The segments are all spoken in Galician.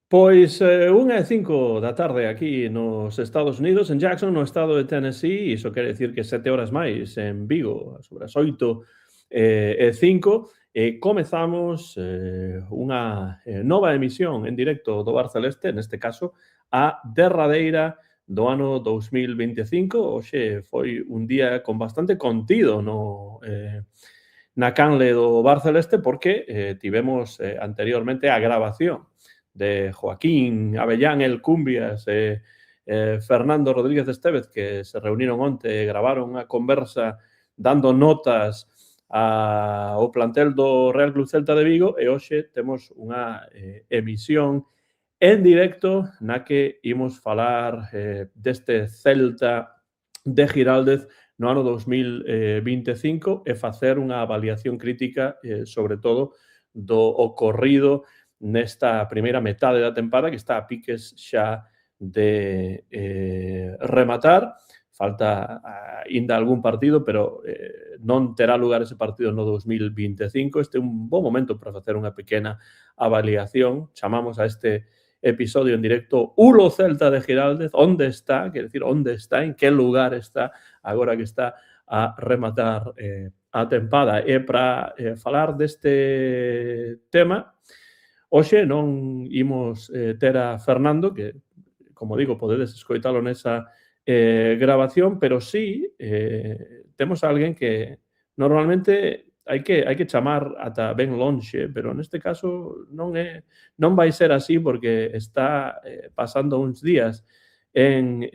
Pois 1:05 da tarde aquí nos Estados Unidos, en Jackson, no estado de Tennessee, iso quere dicir que 7 horas máis en Vigo, sobre as 8:05, comezamos unha nova emisión en directo do Bar Celeste, neste caso, a derradeira do ano 2025. Hoxe foi un día con bastante contido na canle do Bar Celeste porque tivemos anteriormente a grabación de Joaquín Avellán El Cumbias e Fernando Rodríguez Estévez, que se reuniron onte e gravaron unha conversa dando notas ao plantel do Real Club Celta de Vigo, e hoxe temos unha emisión en directo na que imos falar deste Celta de Giraldez no ano 2025 e facer unha avaliación crítica, sobre todo, do ocorrido nesta primeira metade da tempada, que está a piques xa de rematar. Falta aínda algún partido, pero non terá lugar ese partido no 2025. Este é un bon momento para facer unha pequena avaliación. Chamamos a este episodio en directo Ulo Celta de Giraldez. Onde está? Quer decir, onde está? En que lugar está agora que está a rematar a tempada? E para falar deste tema, hoxe non imos ter a Fernando, que, como digo, podedes escoitalo nesa grabación, pero sí temos a alguén que normalmente hai que chamar ata ben lonxe, pero neste caso non vai ser así porque está pasando uns días en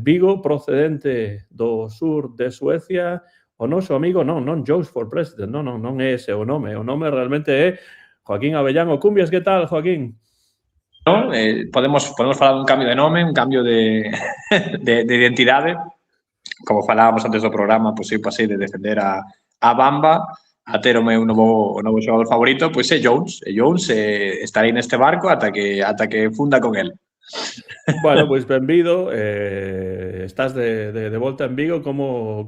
Vigo, procedente do sur de Suecia. O noso amigo, non Jokes for President, non é ese o nome realmente é Joaquín Avellán O Cumbias. Que tal, Joaquín? ¿No? Podemos falar dun cambio de nome, un cambio de identidade. Como falábamos antes do programa, pois eu pasei de defender a Bamba a ter o meu novo xogador favorito, pois é Jones. E Jones estarei neste barco ata que funda con el. Bueno, pois benvido. Estás de volta en Vigo. Como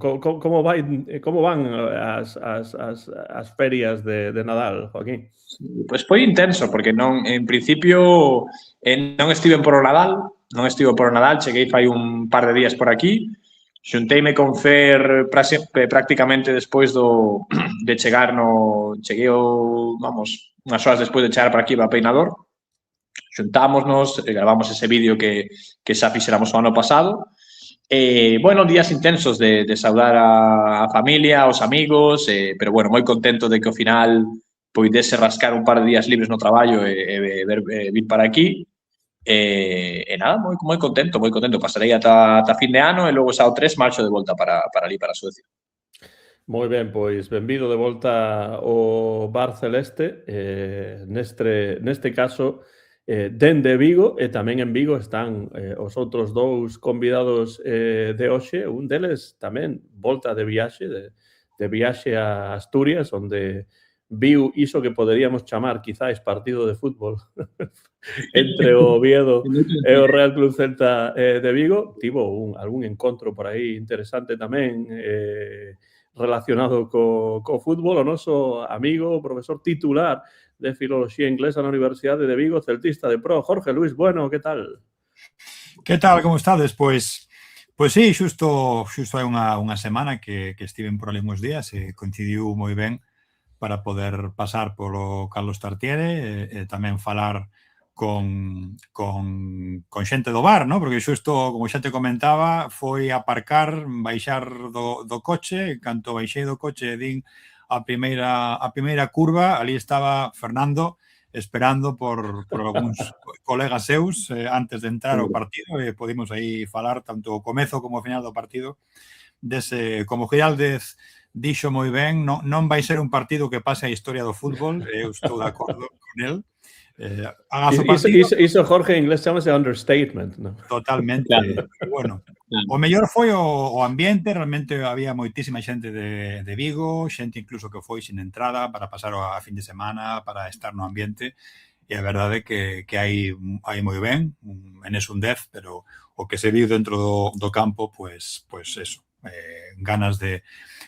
van as ferias de Nadal, Joaquín? Pois foi intenso, porque non, en principio, non estiven por o Nadal, cheguei fai un par de días por aquí, xunteime con Fer prácticamente despois de chegar cheguei unhas horas despois de chegar por aquí para Peinador, xuntámonos, gravamos ese vídeo que xa fixéramos o ano pasado. Bueno, días intensos de saudar a familia, aos amigos, pero bueno, moi contento de que ao final poidese rascar un par de días libres no traballo e vir para aquí. E nada, moi contento. Pasarei ata fin de ano e logo xa o 3 marcho de volta para ali, para Suecia. Moi ben, pois benvido de volta ao Bar Celeste. Neste caso, dende Vigo, e tamén en Vigo están os outros dous convidados de hoxe. Un deles tamén volta de viaxe a Asturias, onde viu iso que poderíamos chamar quizáis partido de fútbol entre o Oviedo e o Real Club Celta de Vigo. Tivo algún encontro por aí interesante tamén relacionado co fútbol. O noso amigo, profesor titular de Filoloxía Inglesa na Universidade de Vigo, celtista de pro, Jorge Luis Bueno. Que tal? Que tal, como estades? Pois sí, xusto hai unha semana que estiven por ali uns días e coincidiu moi ben para poder pasar polo Carlos Tartiere e tamén falar con xente do bar, ¿no? Porque xusto, como xa te comentaba, foi aparcar, baixar do coche. Canto baixei do coche e din a primeira curva, ali estaba Fernando esperando por algúns colegas seus antes de entrar ao partido, e podimos aí falar tanto o comezo como o final do partido dese, como Giraldez dixo moi ben, non vai ser un partido que pase a historia do fútbol, eu estou de acordo con el. Iso, Jorge, en inglés chamase understatement, ¿no? Totalmente. Claro. Bueno, o mellor foi o ambiente. Realmente había moitísima xente de Vigo, xente incluso que foi sin entrada para pasar a fin de semana, para estar no ambiente, e a verdade que hai moi ben, en un 10, pero o que se viu dentro do campo, pues eso, ganas de,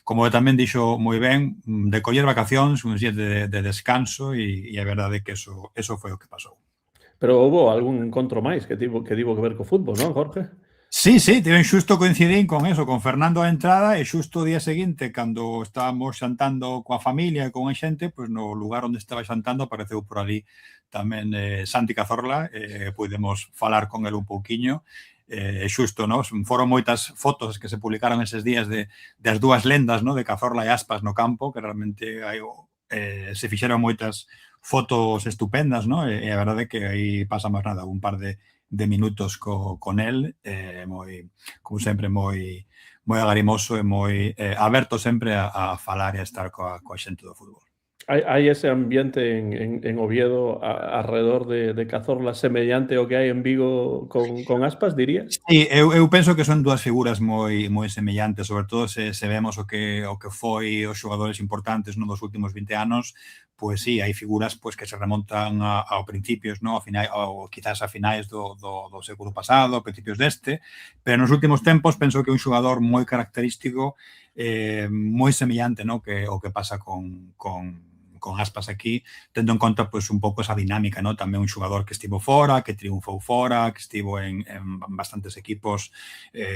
como tamén dixo moi ben, de coller vacacións, uns días de descanso, e a verdade que eso foi o que pasou. Pero houve algún encontro máis que tivo que ver co fútbol, non, Jorge? Sí, tiven xusto coincidín con eso, con Fernando a entrada e xusto o día seguinte, cando estábamos xantando coa familia e con a xente, pois no lugar onde estaba xantando apareceu por ali tamén Santi Cazorla, puidemos falar con el un pouquiño, xusto, no? Foron moitas fotos que se publicaron eses días das dúas lendas, no? De Cazorla e Aspas no campo, que realmente se fixeron moitas fotos estupendas, no? E a verdade é que aí pasamos nada, un par de minutos con él, como sempre, moi agarimoso e moi aberto sempre a falar e a estar coa xente do fútbol. Hai ese ambiente en Oviedo alrededor de Cazorla semellante ao que hai en Vigo con Aspas, dirías? Sí, eu penso que son dúas figuras moi semellantes, sobre todo se vemos o que foi os xogadores importantes nos últimos 20 anos, pois sí, hai figuras pois que se remontan ao principios, no, ou quizás a finais do século pasado, a principios deste, pero nos últimos tempos penso que é un xogador moi característico, moi semellante, no, que o que pasa con Aspas aquí, tendo en conta pois un pouco esa dinámica, no? Tamén un xogador que estivo fora, que triunfou fora, que estivo en bastantes equipos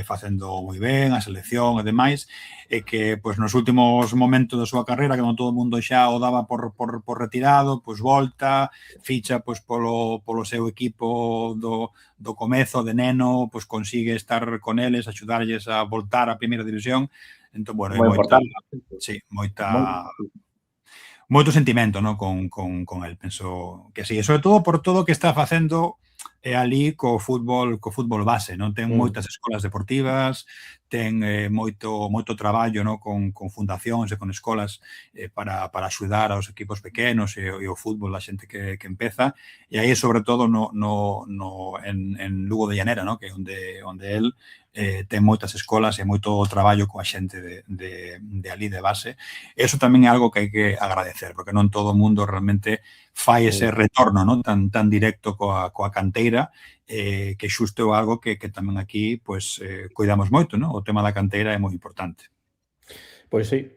facendo moi ben a selección e demais, e que pois nos últimos momentos da súa carreira, que non todo o mundo xa o daba por retirado, pois volta, ficha pois polo seu equipo do comezo de neno, pois consigue estar con eles, axudarlles a voltar á primeira división. Entón, bueno, moito sentimento, no, con el, penso que sí, e sobre todo por todo o que está facendo ali co fútbol base, non? Ten moitas escolas deportivas, ten moito traballo, no, con fundacións e con escolas para axudar aos equipos pequenos e o fútbol a xente que empeza, e aí sobre todo en Lugo de Llanera, no, que onde el ten moitas escolas e moito traballo coa xente de ali de base. Eso tamén é algo que hai que agradecer, porque non todo o mundo realmente fai ese retorno, non, tan directo coa canteira, que xusto é algo que tamén aquí pois cuidamos moito, non? O tema da canteira é moi importante. Pois sí.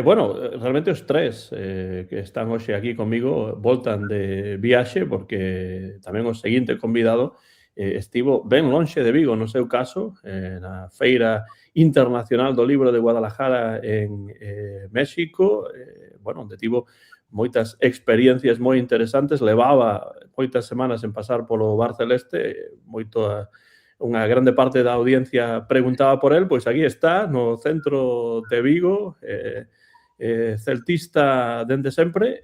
Bueno, realmente os tres que están hoxe aquí comigo voltan de viaxe, porque tamén o seguinte convidado estivo ben lonxe de Vigo, no seu caso, na Feira Internacional do Libro de Guadalajara en México, bueno, onde tivo moitas experiencias moi interesantes, levaba moitas semanas en pasar polo Bar Celeste, unha grande parte da audiencia preguntaba por él, pois aquí está, no centro de Vigo, celtista dende sempre,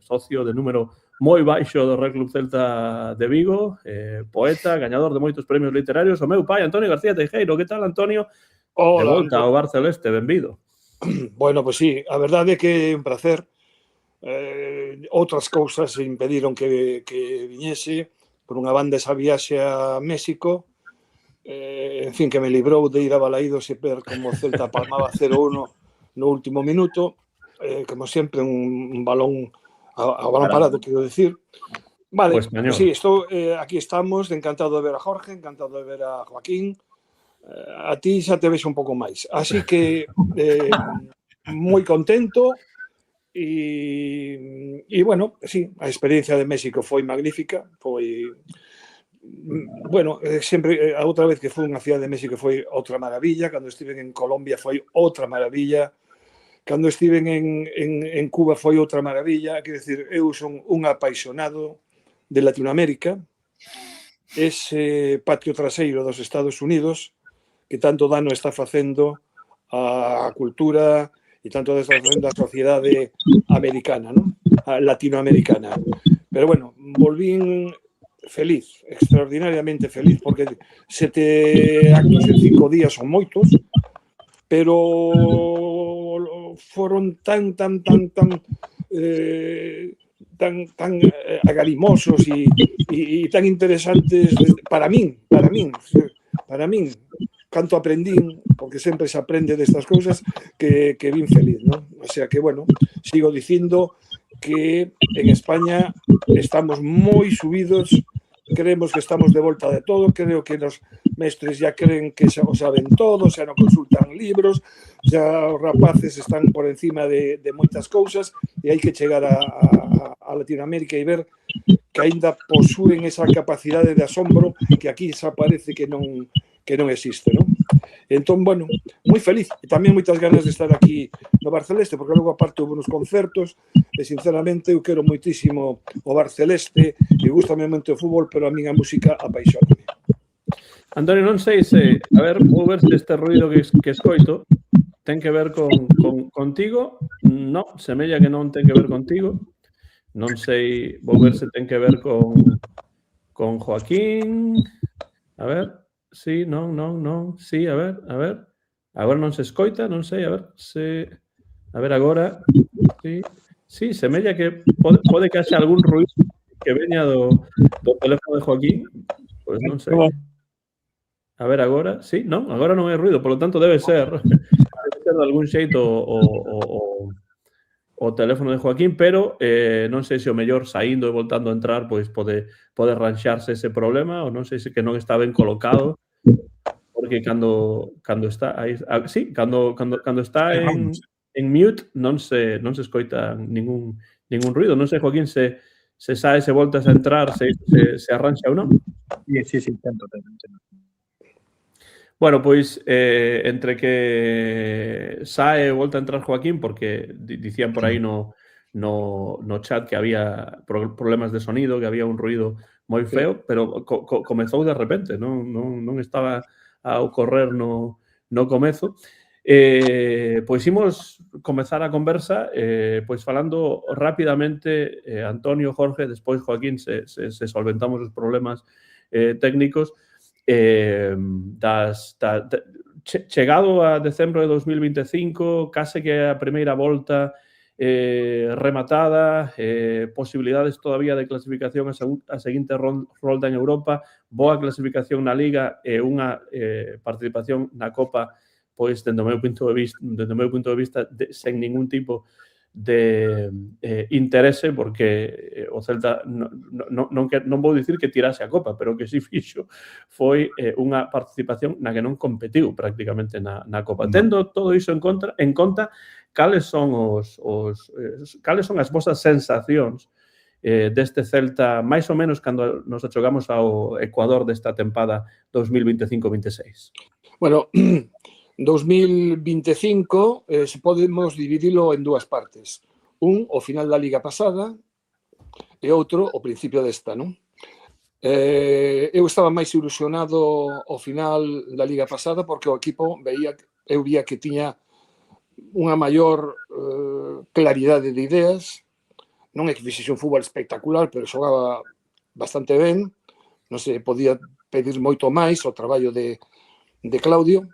socio de número moi baixo do Real Club Celta de Vigo, poeta, gañador de moitos premios literarios, o meu pai, Antonio García Teijeiro. Que tal, Antonio? Hola, de volta ao Bar Celeste, benvido. Bueno, pois sí, a verdade é que é un placer. Outras cousas impediron que viñese, por unha banda esa viaxe a México, en fin, que me librou de ir a Balaídos e ver como o Celta palmaba 0-1 no último minuto, como sempre un balón a balón parado, quero decir. Vale, pues sí, aquí estamos, encantado de ver a Jorge, encantado de ver a Joaquín. A ti xa te vexo un pouco máis. Así que moi contento e bueno, sí, a experiencia de México foi magnífica, foi bueno, sempre a outra vez que fui unha cidade de México foi outra maravilla, cando estive en Colombia foi outra maravilla, cando estive en Cuba foi outra maravilla. Quero dicir, eu son un apaixonado de Latinoamérica, ese patio traseiro dos Estados Unidos que tanto dano está facendo a cultura e tanto está facendo a sociedade americana, ¿no? A latinoamericana. Pero bueno, volvín feliz, extraordinariamente feliz, porque 7 actos en 5 días son moitos, pero foron tan agarimosos e tan interesantes para min, canto aprendín, porque sempre se aprende destas cousas, que vin feliz, ¿no? O sea que, bueno, sigo dicindo que en España estamos moi subidos, creemos que estamos de volta de todo, creo que os mestres ya creen que xa o saben todo, xa non consultan libros, xa os rapaces están por encima de moitas cousas e hai que chegar a Latinoamérica e ver que aínda posúen esa capacidade de asombro que aquí xa parece que non existe, non? Entón, bueno, moi feliz e tamén moitas ganas de estar aquí no Barceleste, porque logo aparte houve uns concertos e sinceramente eu quero moitísimo o Barceleste e gustame moito o fútbol, pero a miña música apaixóname. Antonio, non sei se, a ver, vou ver se este ruido que escoito ten que ver contigo. No, semella que non ten que ver contigo. Non sei, vou ver se ten que ver con Joaquín. A ver, sí, non, sí, a ver. Agora non se escoita, non sei, a ver se... A ver, agora, sí, semella que pode que haxa algún ruido que veña do teléfono de Joaquín, pois non sei. A ver, agora, sí, non, agora non hai ruido, polo tanto debe ser de algún xeito o teléfono de Joaquín, pero non sei se o mellor saindo e voltando a entrar, pois pode ranxarse ese problema, ou non sei se que non está ben colocado, porque cando está aí, sí, cando está en mute non se escoita ningún ruido. Non sei, Joaquín, se sae, se voltas a entrar, se arranxa ou non. Sí, intento. Bueno, pois, entre que sae e volta a entrar Joaquín, porque dicían por aí no chat que había problemas de sonido, que había un ruido moi feo, pero comezou de repente, non estaba a ocorrer no comezo. Pois imos comezar a conversa pois falando rapidamente, Antonio, Jorge, despois Joaquín, se solventamos os problemas técnicos, chegado a decembro de 2025, case que a primeira volta rematada, posibilidades todavía de clasificación a seguinte rolda en Europa, boa clasificación na Liga e unha participación na Copa, pois, dende o meu punto de vista, sen ningún tipo de interese, porque o Celta non vou dicir que tirase a Copa, pero que si fixo foi unha participación na que non competiu prácticamente na Copa. Tendo todo iso en conta, cales son as vosas sensacións deste Celta, máis ou menos cando nos achogamos ao Ecuador desta tempada 2025-26? Bueno, 2025 podemos dividilo en dúas partes. O final da Liga pasada e outro o principio desta, non? Eu estaba máis ilusionado ao final da Liga pasada porque o equipo eu vía que tiña unha maior claridade de ideas. Non é que fixe un fútbol espectacular, pero xogaba bastante ben. Non se podía pedir moito máis o traballo de Claudio.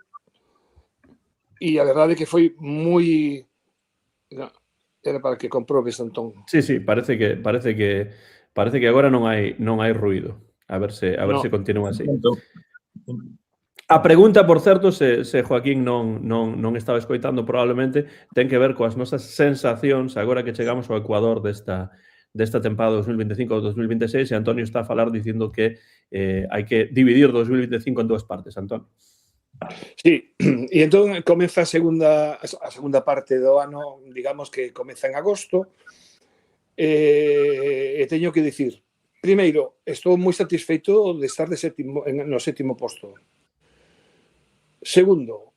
E a verdade é que foi moi... Era para que comprobes, Antón. Sí, parece que agora non hai ruido. A ver se continúa así. A pregunta, por certo, se Joaquín non estaba escoitando, probablemente ten que ver coas nosas sensacións agora que chegamos ao Ecuador desta tempada 2025-2026, e Antonio está a falar dicindo que hai que dividir 2025 en dúas partes, Antonio. Sí, e entón comeza a segunda parte do ano, digamos que comeza en agosto, e teño que dicir, primeiro, estou moi satisfeito de estar no sétimo posto. Segundo,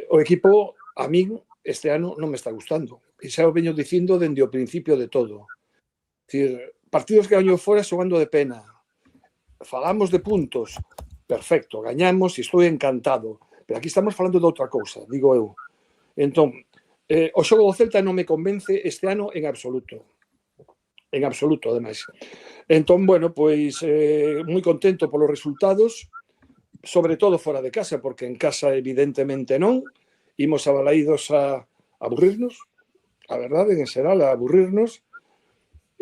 o equipo, a min, este ano non me está gustando. E xa o veño dicindo dende o principio de todo. Partidos que gañou fora xogando de pena. Falamos de puntos, perfecto, gañamos e estou encantado, pero aquí estamos falando de outra cousa, digo eu. Entón, o xogo do Celta non me convence este ano en absoluto, ademais. Entón, bueno, pois moi contento polos resultados, sobre todo fora de casa, porque en casa evidentemente non, imos abalaídos a aburrirnos, a verdade, en xeral, a aburrirnos.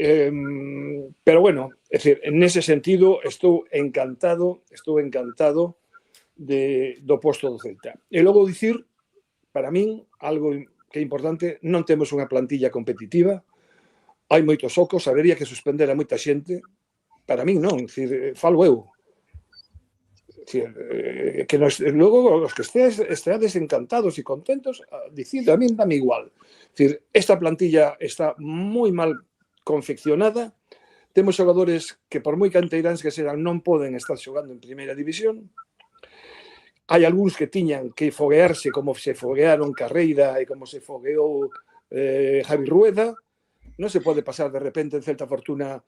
Pero bueno, é dicir, en ese sentido estou encantado do posto do Celta. E logo dicir, para min, algo que é importante, non temos unha plantilla competitiva, hai moitos ocos, habería que suspender a moita xente, para min non, dicir, falo eu. Que logo os que esteades encantados e contentos, dicindo, a min dame igual. Es decir, esta plantilla está moi mal confeccionada. Temos xogadores que, por moi canteiráns que serán, non poden estar xogando en primeira división. Hai algúns que tiñan que foguearse como se foguearon Carreira e como se fogueou Javi Rueda. Non se pode pasar de repente en Celta Fortuna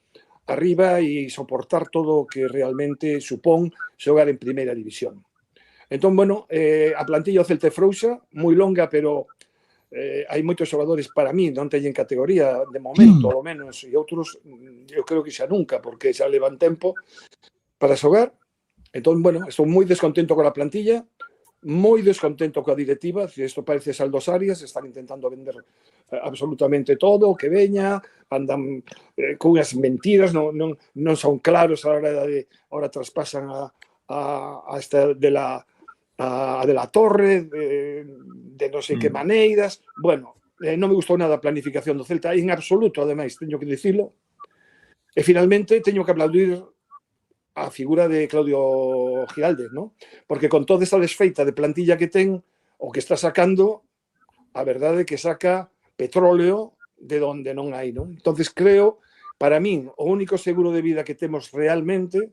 arriba e soportar todo o que realmente supón xogar en primeira división. Entón, bueno, a plantilla do Celta é frouxa, moi longa, pero hai moitos xogadores para mí non teñen categoría de momento, ao menos, e outros eu creo que xa nunca, porque xa levan tempo para xogar. Entón, bueno, estou moi descontento con a plantilla, moi descontento coa directiva, isto parece Saldos Arias, están intentando vender absolutamente todo o que veña, andan con unhas mentiras, non son claros a hora de ahora traspasan a esta de la Torre, de non sei que maneiras. Bueno, non me gustou nada a planificación do Celta, en absoluto, ademais, teño que dicilo. E finalmente teño que aplaudir a figura de Claudio Giraldez, ¿no? Porque con toda esa desfeita de plantilla que ten, o que está sacando, a verdade é que saca petróleo de donde non hai, ¿no? Entonces creo, para min, o único seguro de vida que temos realmente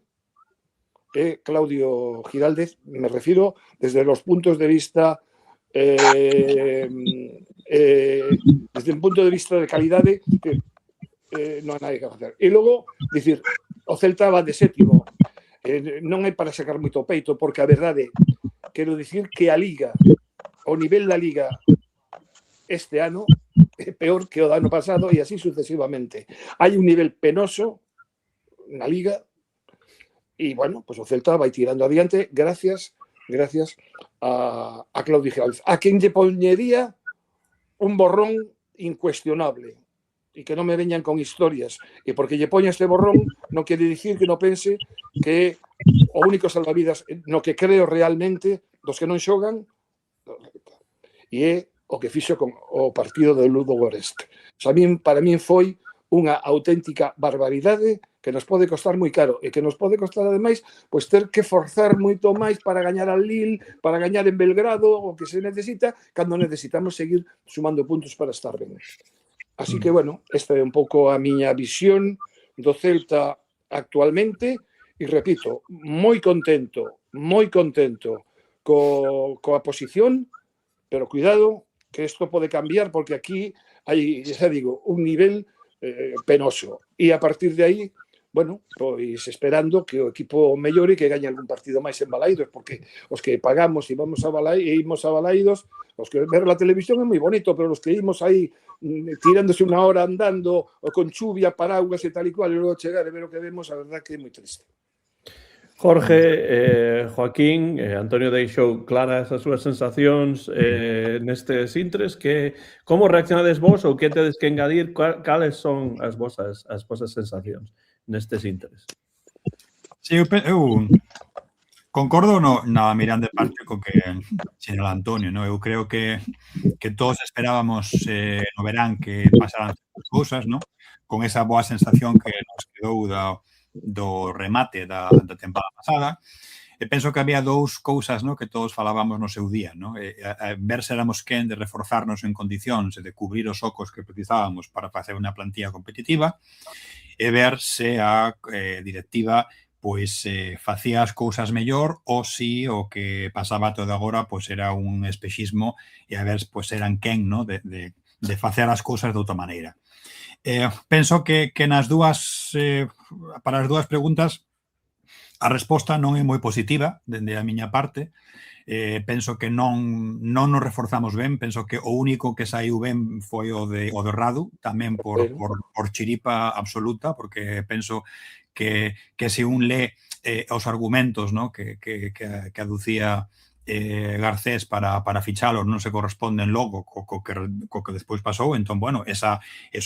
é Claudio Giraldez, me refiro desde los puntos de vista desde un punto de vista de calidade que non hai nada que facer. E logo, dicir, o Celta va de sétimo. Non hai para sacar moito peito, porque a verdade, quero dicir que a Liga, o nivel da Liga este ano, é peor que o do ano pasado e así sucesivamente. Hai un nivel penoso na Liga e, bueno, pues o Celta vai tirando adiante gracias a Claudio Giraldez, a quen lle poñería un borrón incuestionable. E que non me veñan con historias. E porque lle poña este borrón non quere dicir que non pense que o único salvavidas no que creo realmente dos que non xogan e é o que fixo con o partido do Ludo Goreste. O sea, para min foi unha auténtica barbaridade que nos pode costar moi caro e que nos pode costar, ademais, pois ter que forzar moito máis para gañar al Lille, para gañar en Belgrado, o que se necesita, cando necesitamos seguir sumando puntos para estar ben. Así que, bueno, esta é un pouco a miña visión do Celta actualmente e, repito, moi contento coa posición, pero cuidado que isto pode cambiar porque aquí hai, xa digo, un nivel penoso. E a partir de aí, bueno, pois esperando que o equipo mellore e que gañe algún partido máis en Balaidos, porque os que pagamos e imos a Balaidos, os que ver la televisión é moi bonito, pero os que imos aí tirándose unha hora andando con chuvia, paraguas e tal e cual, e logo chegar e ver o que vemos, a verdad que é moi triste. Jorge, Joaquín, Antonio deixou claras as súas sensacións nestes intres. Como reaccionades vos ou que tedes que engadir? Cales son as vosas sensacións nestes intres? Sí, eu concordo na mirande parte co que sinala Antonio, ¿no? Eu creo que todos esperábamos no verán que pasaran cousas, ¿no? Con esa boa sensación que nos quedou do remate da temporada pasada. E penso que había dous cousas, ¿no? Que todos falábamos no seu día, ¿no? Ver se éramos quen de reforzarnos en condicións e de cubrir os ocos que precisábamos para facer unha plantilla competitiva e ver se a directiva pois facía as cousas mellor ou si o que pasaba todo agora pois era un espexismo e a ver pois eran quen, ¿no? de facer as cousas de outra maneira. Penso que nas dúas para as dúas preguntas a resposta non é moi positiva dende a miña parte. Penso que non nos reforzamos ben, penso que o único que saiu ben foi o de Radu, tamén por chiripa absoluta, porque penso que se un lee os argumentos, ¿no? que aducía Garcés para fichálos non se corresponden logo co que despois pasou. Entón, bueno, eso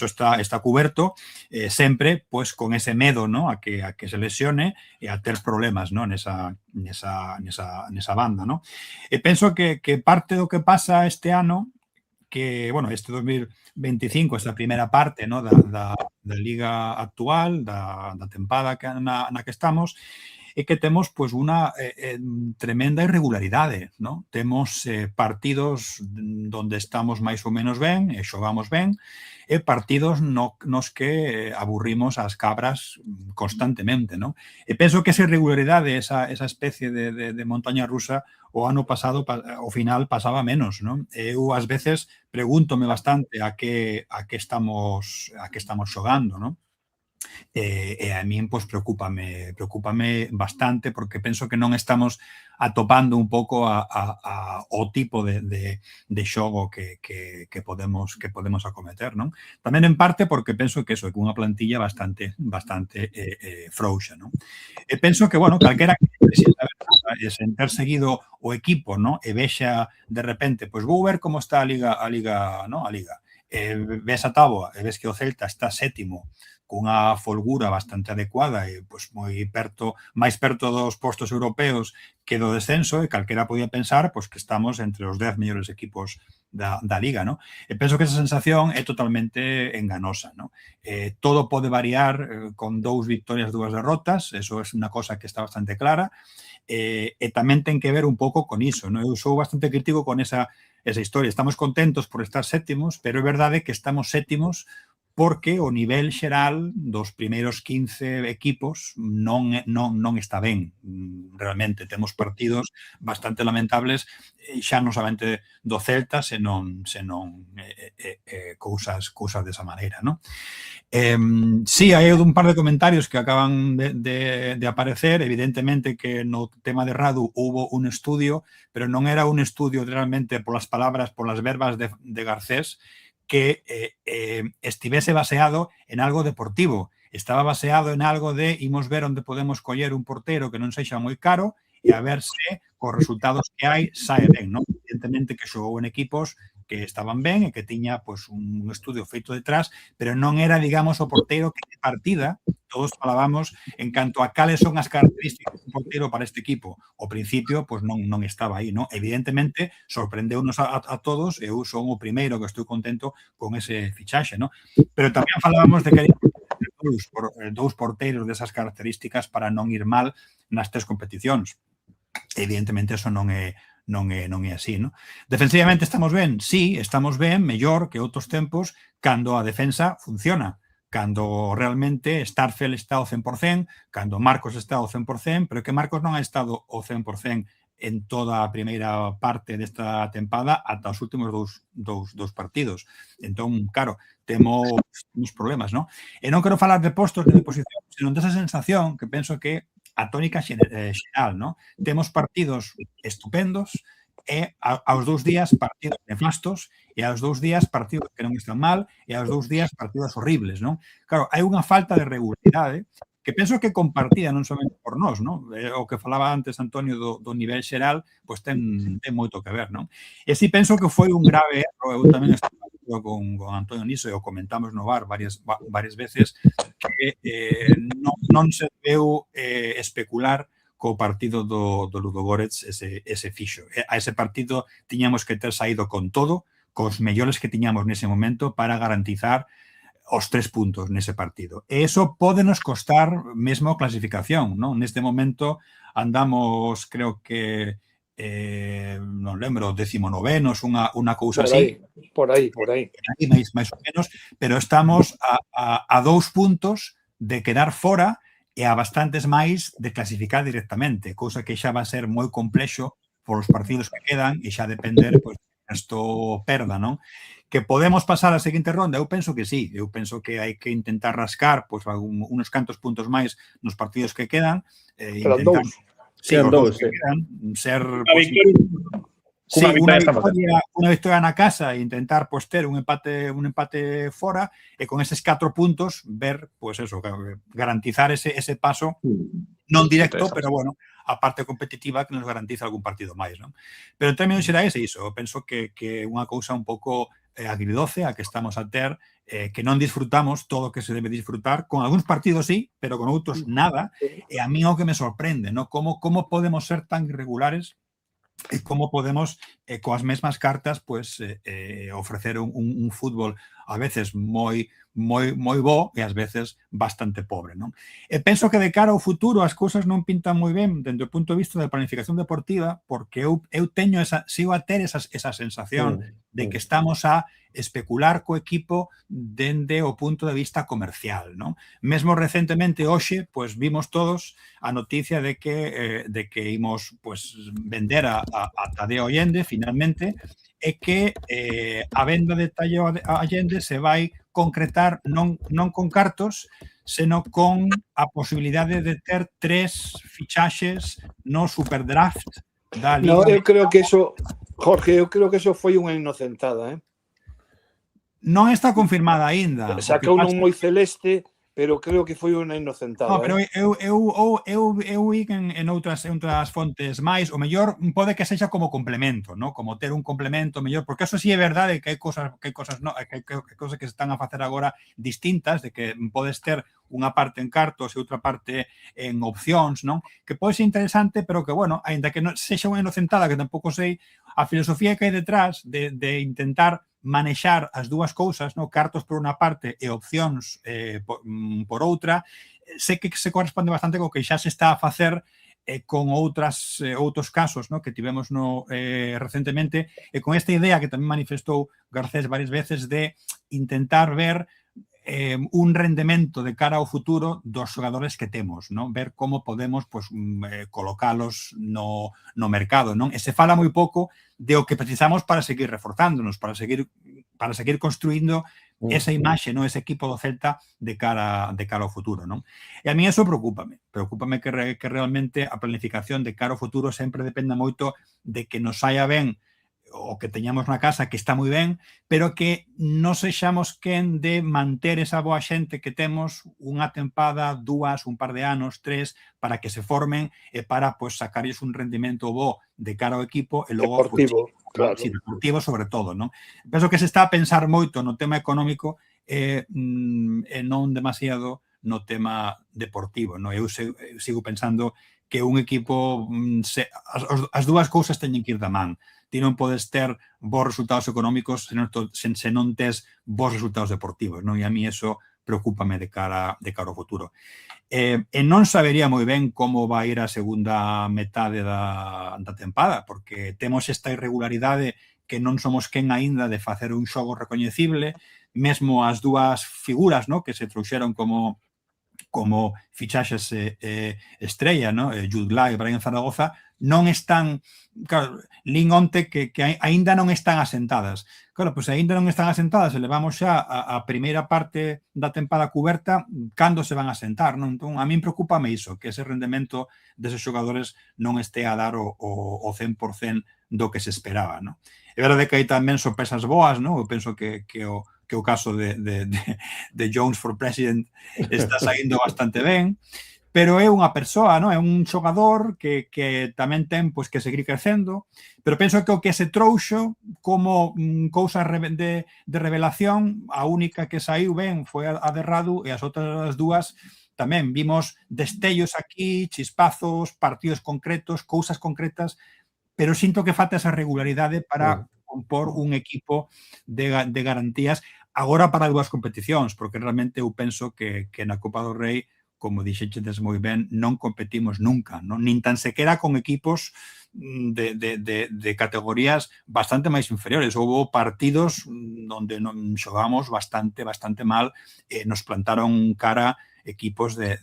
está cuberto sempre pois con ese medo, ¿no? a que se lesione e a ter problemas, ¿no? nesa banda, ¿no? E penso que parte do que pasa este ano, que, bueno, este 2025, esta primeira parte, ¿no? da liga actual, da tempada na que estamos, é que temos pois unha tremenda irregularidade, non? Temos partidos onde estamos máis ou menos ben e xogamos ben, e partidos nos que aburrimos as cabras constantemente, non? E penso que esa irregularidade, esa especie de montaña rusa, o ano pasado, ao final, pasaba menos, non? Eu, ás veces, pregúntome bastante a que estamos xogando, non? E a min, pois, preocúpame bastante, porque penso que non estamos atopando un pouco o tipo de xogo que podemos acometer, non? Tamén en parte porque penso que é unha plantilla bastante frouxa, non? E penso que, bueno, calquera que sin saber nada e sen ter seguido o equipo, non? E vexa de repente, pois vou ver como está a Liga, non? A Liga. Ves a táboa e ves que o Celta está sétimo cunha folgura bastante adecuada e pois moi máis perto dos postos europeos que do descenso, e calquera podía pensar pois que estamos entre os 10 mellores equipos da Liga, non? E penso que esa sensación é totalmente enganosa, non? Todo pode variar con 2 victorias, 2 derrotas, eso é unha cosa que está bastante clara, e tamén ten que ver un pouco con iso, non? Eu sou bastante crítico con esa historia. Estamos contentos por estar sétimos, pero é verdade que estamos sétimos porque o nivel xeral dos primeiros 15 equipos non está ben. Realmente temos partidos bastante lamentables, xa non solamente do Celta, senón cousas desa maneira, non? Sí, hai un par de comentarios que acaban de aparecer. Evidentemente que no tema de Radu hubo un estudio, pero non era un estudio realmente polas palabras, polas verbas de Garcés, que estivese baseado en algo deportivo. Estaba baseado en algo de imos ver onde podemos coller un portero que non sexa moi caro e a ver se cos resultados que hai sae ben, non? Evidentemente que xogou en equipos que estaban ben e que tiña pois un estudio feito detrás, pero non era, digamos, o portero que de partida todos falábamos en canto a cales son as características dun portero para este equipo. O principio, pois non estaba aí, non? Evidentemente, sorprendeunos a todos, e eu son o primeiro que estou contento con ese fichaxe, non? Pero tamén falábamos de que dous porteiros desas características para non ir mal nas 3 competicións. Evidentemente, eso non é así, non? Defensivamente estamos ben? Sí, estamos ben, mellor que outros tempos, cando a defensa funciona. Cando realmente Starfel está ao 100%, cando Marcos está ao 100%, pero que Marcos non ha estado ao 100% en toda a primeira parte desta tempada ata os últimos dous partidos. Entón, claro, temos problemas, non? E non quero falar de postos ni de posición, senón desa sensación que penso que a tónica xeral, non? Temos partidos estupendos, e aos 2 días partidos nefastos, e aos 2 días partidos que non están mal, e aos 2 días partidos horribles, non? Claro, hai unha falta de regularidade que penso que compartida non somente por nós, non? O que falaba antes Antonio do nivel xeral, pois ten moito que ver, non? E si penso que foi un grave erro, eu tamén estou con Antonio niso, e o comentamos no bar varias veces, que non se debeu especular co partido do Ludogorets ese fixo. A ese partido tiñamos que ter saído con todo, cos mellores que tiñamos nese momento para garantizar os 3 puntos nese partido. E iso pódenos costar mesmo clasificación, non? Neste momento andamos, creo que non lembro, 19º, unha cousa así. Por aí. máis ou menos, pero estamos a 2 puntos de quedar fora e a bastantes máis de clasificar directamente, cousa que xa va a ser moi complexo polos partidos que quedan e xa depender, pois, isto perda, non? Que podemos pasar a seguinte ronda? Eu penso que sí, eu penso que hai que intentar rascar pois unos cantos puntos máis nos partidos que quedan. Quedan 2. Sí, os 2 que quedan, ser unha victoria na casa e intentar pois ter un empate fora, e con eses 4 puntos ver, pois eso, garantizar ese paso non directo, pero bueno, a parte competitiva que nos garantiza algún partido máis, non? Pero en términos xerais é iso, eu penso que unha cousa un pouco agridoce a que estamos a ter, que non disfrutamos todo o que se debe disfrutar, con algúns partidos sí, pero con outros nada, e a mí o que me sorprende, non? Como podemos ser tan irregulares e como podemos, coas mesmas cartas, pues, ofrecer un fútbol a veces moi bo e ás veces bastante pobre, non? E penso que de cara ao futuro as cousas non pintan moi ben dentro do punto de vista da planificación deportiva, porque eu sigo a ter esa sensación de que estamos a especular co equipo dende o punto de vista comercial, non? Mesmo recentemente, hoxe, pois vimos todos a noticia de que imos pois vender a Tadeo Allende finalmente, e que a venda de Tadeo Allende se vai concretar non con cartos, seno con a posibilidade de ter 3 fichaxes no superdraft da Liga. No, eu creo que eso, Jorge, eu creo que eso foi unha inocentada, Non está confirmada aínda. Sacou non moi celeste, pero creo que foi unha inocentada. No, pero eu vi en outras fontes máis, o mellor pode que sexa como complemento, ¿no? Como ter un complemento mellor, porque eso sí é verdade que hai cousas que se están a facer agora distintas, de que podes ter unha parte en cartos e outra parte en opcións, non? Que pode ser interesante, pero que, bueno, aínda que non sexa unha inocentada, que tampouco sei, a filosofía que hai detrás de intentar manexar as dúas cousas, no, cartos por unha parte e opcións por outra, sei que se corresponde bastante co que xa se está a facer con outros casos, no, que tivemos recentemente, e con esta idea que tamén manifestou Garcés varias veces de intentar ver un rendemento de cara ao futuro dos xogadores que temos, non? Ver como podemos colocalos no mercado, non? E se fala moi pouco de o que precisamos para seguir reforzándonos, para seguir construindo esa imaxe, non? Ese equipo do Celta de cara ao futuro, non? E a mí eso preocúpame que realmente a planificación de cara ao futuro sempre dependa moito de que nos saia ben o que teñamos na casa, que está moi ben, pero que non sexamos quen de manter esa boa xente que temos unha tempada, 2, un par de anos, 3, para que se formen e para sacarles un rendimento bo de cara ao equipo e logo deportivo, claro. Sí, deportivo sobre todo, non? Penso que se está a pensar moito no tema económico e non demasiado no tema deportivo, non? Eu sigo pensando que un equipo, as dúas cousas teñen que ir da man. Ti non podes ter bons resultados económicos se non tes bons resultados deportivos, non? E a mí eso preocúpame de cara ao futuro. E non sabería moi ben como vai ir a segunda metade da tempada, porque temos esta irregularidade que non somos quen aínda de facer un xogo recoñecible, mesmo as dúas figuras, no, que se trouxeron como fichaxes estrella, no? Jude Law e Brian Zaragoza, non están, claro, lin onte que aínda non están asentadas. Claro, pois aínda non están asentadas, e levamos xa a primeira parte da tempada cuberta, cando se van a asentar, non? Entón, a min preocúpame iso, que ese rendemento deses xogadores non este a dar o 100% do que se esperaba, non? É verdade que hai tamén sorpresas boas, non? Eu penso que o caso de Jones for President está saindo bastante ben, pero é unha persoa, non? É un xogador que tamén ten que seguir crecendo, pero penso que o que se trouxo como cousa de revelación, a única que saiu ben foi a de Radu, e as outras dúas tamén vimos destellos aquí, chispazos, partidos concretos, cousas concretas, pero sinto que falta esa regularidade para compor un equipo de garantías agora para dúas competicións, porque realmente eu penso que na Copa do Rei, como dixeches moi ben, non competimos nunca, non? Nin tan sequera con equipos de categorías bastante máis inferiores. Houve partidos onde non xogamos bastante mal e nos plantaron cara equipos de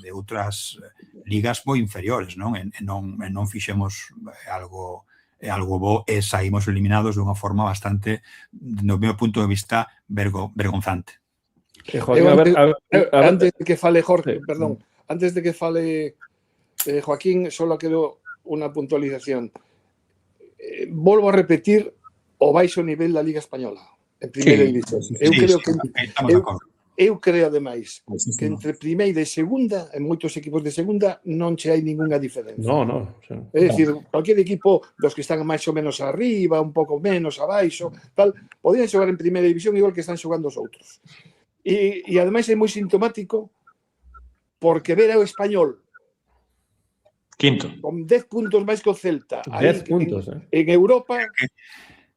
outras ligas moi inferiores, non? E non fixemos algo bo e saímos eliminados de unha forma bastante, no meu punto de vista, vergonzante. Joaquín, antes de que fale Jorge, perdón, antes de que fale Joaquín, solo quedó unha puntualización. Volvo a repetir o baixo nivel da Liga Española, en primeira división. Eu creo ademais que entre primeira e segunda, en moitos equipos de segunda, non che hai ningunha diferencia. No. É dicir, cualquier equipo dos que están máis ou menos arriba, un pouco menos abaixo, tal, podían xogar en primeira división igual que están xogando os outros. E ademais é moi sintomático porque ver ao Español quinto con 10 puntos máis que o Celta 10 puntos, en Europa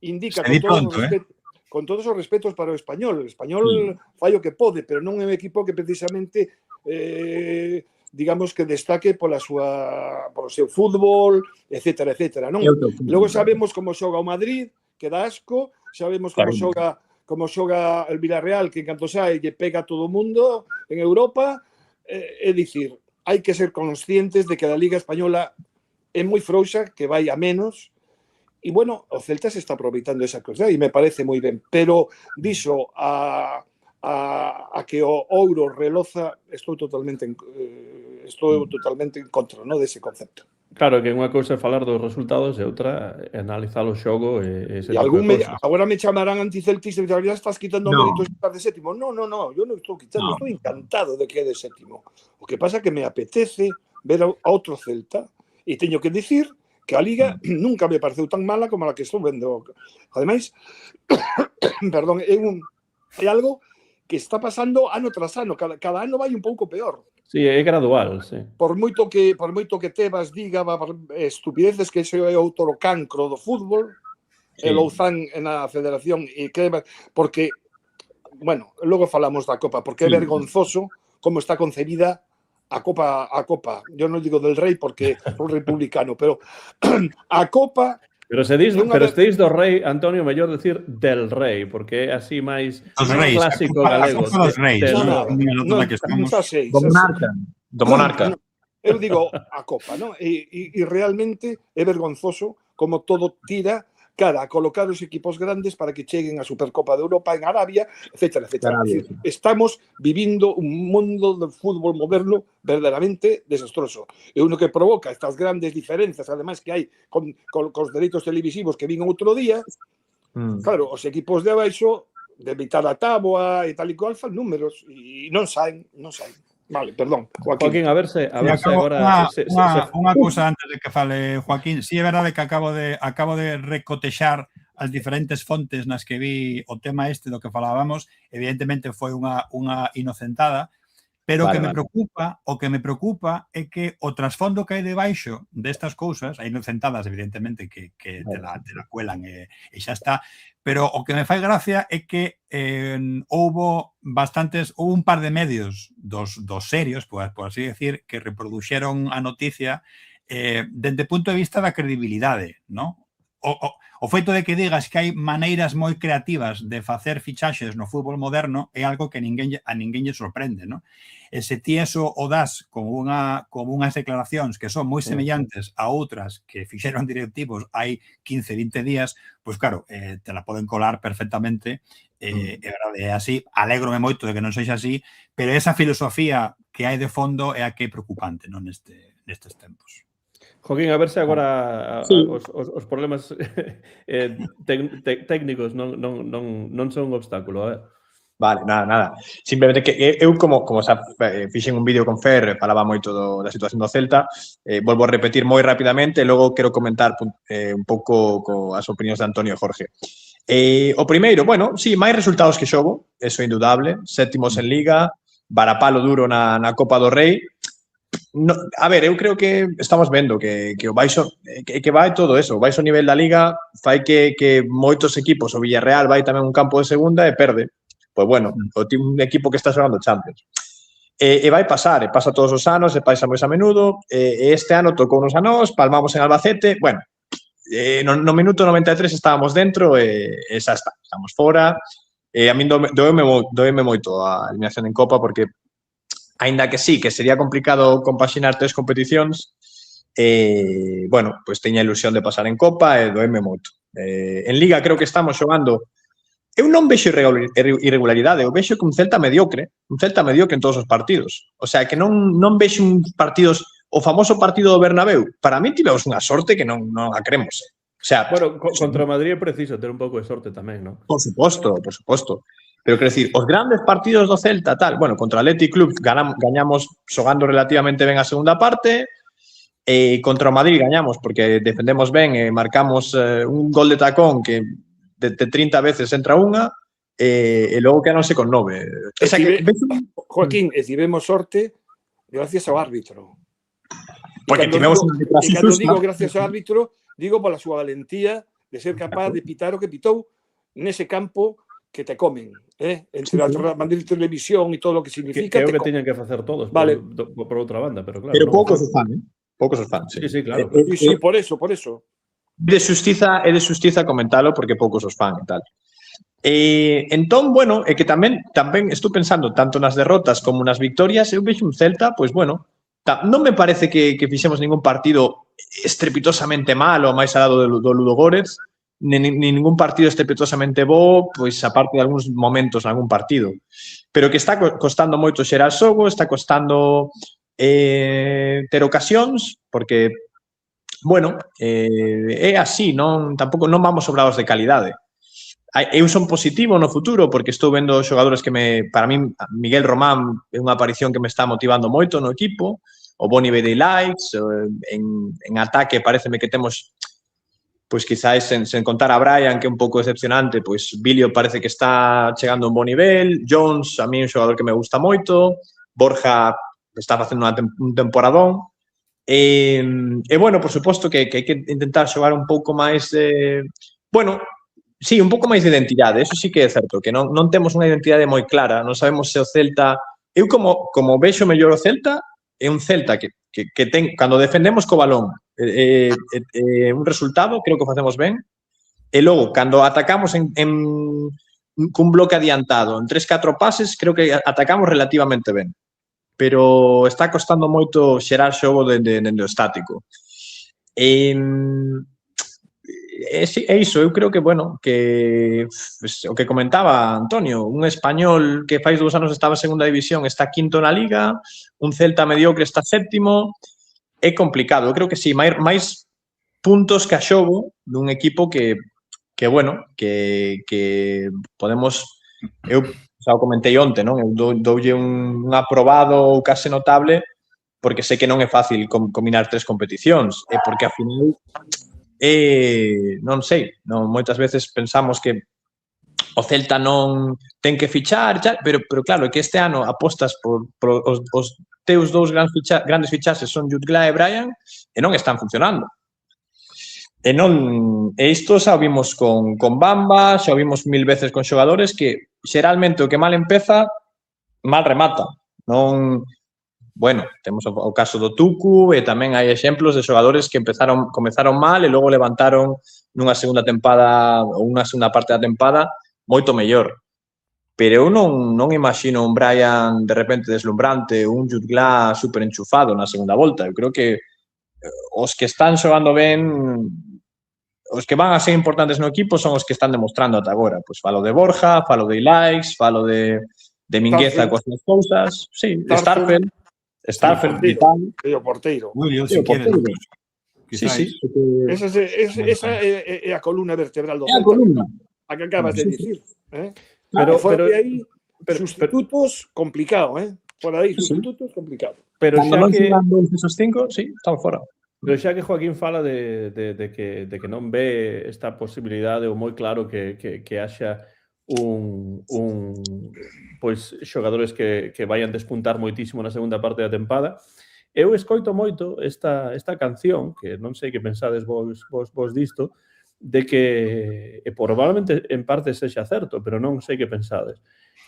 indica con todo o respeto con todos os respetos para o Español fai o que pode, pero non é un equipo que precisamente digamos que destaque polo seu fútbol, etcétera, etcétera, non? Logo sabemos como xoga o Madrid, que dá asco, sabemos como xoga el Villarreal, que en canto sae lle pega a todo o mundo en Europa, é dicir, hai que ser conscientes de que a Liga Española é moi frouxa, que vai a menos, e, bueno, o Celta se está aproveitando esa cosa e me parece moi ben, pero dixo a que o ouro reloza, estou totalmente en contra, ¿no?, dese concepto. Claro, que unha cousa é falar dos resultados e outra é analizar o xogo e ese tipo de cousas. Agora me chamarán anticeltista e ya estás quitando méritos de estar de sétimo. No, yo non estou quitando, estou encantado de que é de sétimo. O que pasa é que me apetece ver a outro Celta e teño que dicir que a Liga nunca me pareceu tan mala como a que estou vendo. Ademais, perdón, é algo que está pasando ano tras ano, cada ano vai un pouco peor. Sí, é gradual, sí. Por moito que Tebas diga estupideces que ese é outro cancro do fútbol, e Louzán na federación, porque, bueno, logo falamos da Copa, porque é vergonzoso como está concebida a Copa. Yo non digo del Rei porque é un republicano, pero a Copa... Pero se dis do Rei, Antonio, mellor decir del Rei, porque é así máis clásico galego. Os Reis. Do Monarca. Eu digo a Copa, ¿no? E realmente é vergonzoso como todo tira cara a colocar os equipos grandes para que cheguen a Supercopa de Europa en Arabia, etcétera, etcétera. Estamos vivindo un mundo do fútbol moderno verdadeiramente desastroso. E uno que provoca estas grandes diferenzas, ademais que hai cos dereitos televisivos que vin outro día, claro, os equipos de abaixo, de mitad a táboa e tal e cual, fan números e non saen. Vale, perdón, Joaquín, a ver se agora... Unha cousa antes de que fale Joaquín. Si é verdade que acabo de recotexar as diferentes fontes nas que vi o tema do que falábamos. Evidentemente foi unha inocentada, pero o que me preocupa é que o trasfondo que hai debaixo destas cousas, hai inocentadas, evidentemente, que te la cuelan e xa está, pero o que me fai gracia é que houbo un par de medios dos serios, por así decir, que reproduxeron a noticia dende o punto de vista da credibilidade, non? O feito de que digas que hai maneiras moi creativas de facer fichaxes no fútbol moderno é algo que a ninguén lle sorprende, non? E se ti eso o das como unhas declaracións que son moi semellantes a outras que fixeron directivos hai 15-20 días, pois claro, te la poden colar perfectamente. É así, alégrome moito de que non sexa así, pero esa filosofía que hai de fondo é a que é preocupante, non, nestes tempos. Joaquín, a ver se agora os problemas técnicos non son un obstáculo, a ver. Vale, nada. Simplemente que eu, como fixen un vídeo con Fer, falaba moito da situación do Celta, volvo a repetir moi rapidamente e logo quero comentar un pouco as opinións de Antonio e Jorge. O primeiro, bueno, sí, máis resultados que xogo, eso é indudable, sétimos en Liga, varapalo duro na Copa do Rei. No, a ver, eu creo que estamos vendo que o baixo, que vai todo eso, o baixo nivel da Liga fai que moitos equipos, o Villarreal vai tamén un campo de segunda e perde. Pois bueno, un equipo que está xogando Champions. E vai pasar, pasa todos os anos, e pasa moi a menudo, e este ano tocounos a nós, palmamos en Albacete, bueno, no minuto 93 estábamos dentro e xa está, estamos fora. A min doeme moito a eliminación en Copa porque aínda que sí, que sería complicado compaxinar 3 competicións, bueno, pois teña ilusión de pasar en Copa e doeme moito. En Liga creo que estamos xogando. Eu non vexo irregularidade, eu vexo que un Celta mediocre en todos os partidos. O sea, que non vexo uns partidos, o famoso partido do Bernabéu, para mí tivemos unha sorte que non a cremos. O sea, bueno, contra Madrid é preciso ter un pouco de sorte tamén, non? Por suposto. Pero, quero dicir, os grandes partidos do Celta, tal, bueno, contra o Athletic Club gañamos xogando relativamente ben a segunda parte, e contra o Madrid gañamos porque defendemos ben e marcamos un gol de tacón que de 30 veces entra unha, e logo quedanse con 9. O sea, Joaquín, e tivemos sorte gracias ao árbitro. Porque tivemos unha arbitraxe xusta. E cando digo gracias ao árbitro, digo pola súa valentía de ser capaz de pitar o que pitou, nese campo que te comen, entre a Madrid Televisión e todo o que significa. Que é o que teñen que facer todos, vale, por outra banda, pero claro. Pero poucos o fan, Poucos o fan, sí. Sí, claro. Sí, por eso. É de xustiza comentalo porque poucos os fan e tal. Entón, bueno, é que tamén estou pensando tanto nas derrotas como nas victorias, eu vexo un Celta, pois bueno, non me parece que fixemos ningún partido estrepitosamente malo, máis alado do Ludogorets, nin ningún partido estrepitosamente bo, pois aparte de algúns momentos en algún partido. Pero que está costando moito xerar xogo, está costando ter ocasións, porque, bueno, é así, tampouco non vamos sobrados de calidade. Eu son positivo no futuro porque estou vendo xogadores que para mí, Miguel Román é unha aparición que me está motivando moito no equipo, o bo nivel de likes, en ataque pareceme que temos, pois quizás sen contar a Brian, que é un pouco decepcionante, pois Bilio parece que está chegando a un bo nivel, Jones, a mí é un xogador que me gusta moito, Borja está facendo un temporadón, e bueno, por suposto que hai que intentar xogar un pouco máis bueno, sí, un pouco máis de identidade, eso sí que é certo, que non temos unha identidade moi clara, non sabemos se o Celta... Eu como vexo mellor o Celta, é un Celta que ten, cando defendemos co balón, un resultado, creo que o facemos ben, e logo, cando atacamos cun bloque adiantado, en 3-4 pases, creo que atacamos relativamente ben. Pero está costando moito xerar xogo dende o estático. É iso, eu creo que, bueno, que o que comentaba Antonio, un español que fai 2 anos estaba en segunda división está quinto na Liga, un Celta mediocre está séptimo, é complicado. Eu creo que sí, máis puntos que a xogo dun equipo que bueno, que podemos... Eu xa o comentei onte, non? Eu doulle un aprobado case notable porque sei que non é fácil combinar 3 competicións, e porque ao final non sei, moitas veces pensamos que o Celta non ten que fichar, pero claro, que este ano apostas por os teus 2 grandes fichaxes son Jutgla e Brian e non están funcionando. E isto xa o vimos con Bamba, xa o vimos 1000 veces con xogadores que xeralmente o que mal empeza, mal remata. Bueno, temos o caso do Tucu e tamén hai exemplos de xogadores que comezaron mal e logo levantaron nunha segunda tempada ou unha segunda parte da tempada moito mellor. Pero eu non imagino un Brian de repente deslumbrante ou un Jutgla super enchufado na segunda volta. Eu creo que os que están xogando ben, os que van a ser importantes no equipo son os que están demostrando ata agora. Pois falo de Borja, falo de Ilaix, falo de Mingueza coas súas cousas. Sí, Starfelt, vital. E o porteiro. Julio, si quieres. Sí. Esa é a columna vertebral do Celta. É a columna. A que acabas de dicir. Pero de aí, sustitutos, complicado, Por aí, sustitutos, complicado. Pero xa non xogando esos 5, sí, están fora. Pero xa que Joaquín fala de que non ve esta posibilidade ou moi claro que haxa pois xogadores que vayan despuntar moitísimo na segunda parte da tempada. Eu escoito moito esta canción, que non sei que pensades vos disto, de que, e probablemente en parte sexa certo, pero non sei que pensades,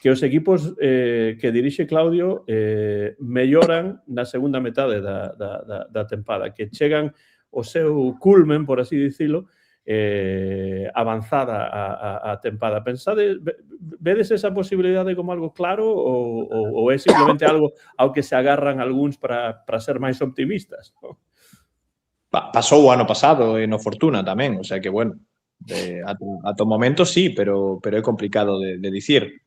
que os equipos que dirixe Claudio melloran na segunda metade da tempada, que chegan o seu culmen, por así dicilo, avanzada a tempada. Pensades, vedes esa posibilidade como algo claro ou é simplemente algo ao que se agarran algúns para ser máis optimistas? Pasou o ano pasado no Fortuna tamén, o sea que, bueno, ata o momento sí, pero é complicado de dicir.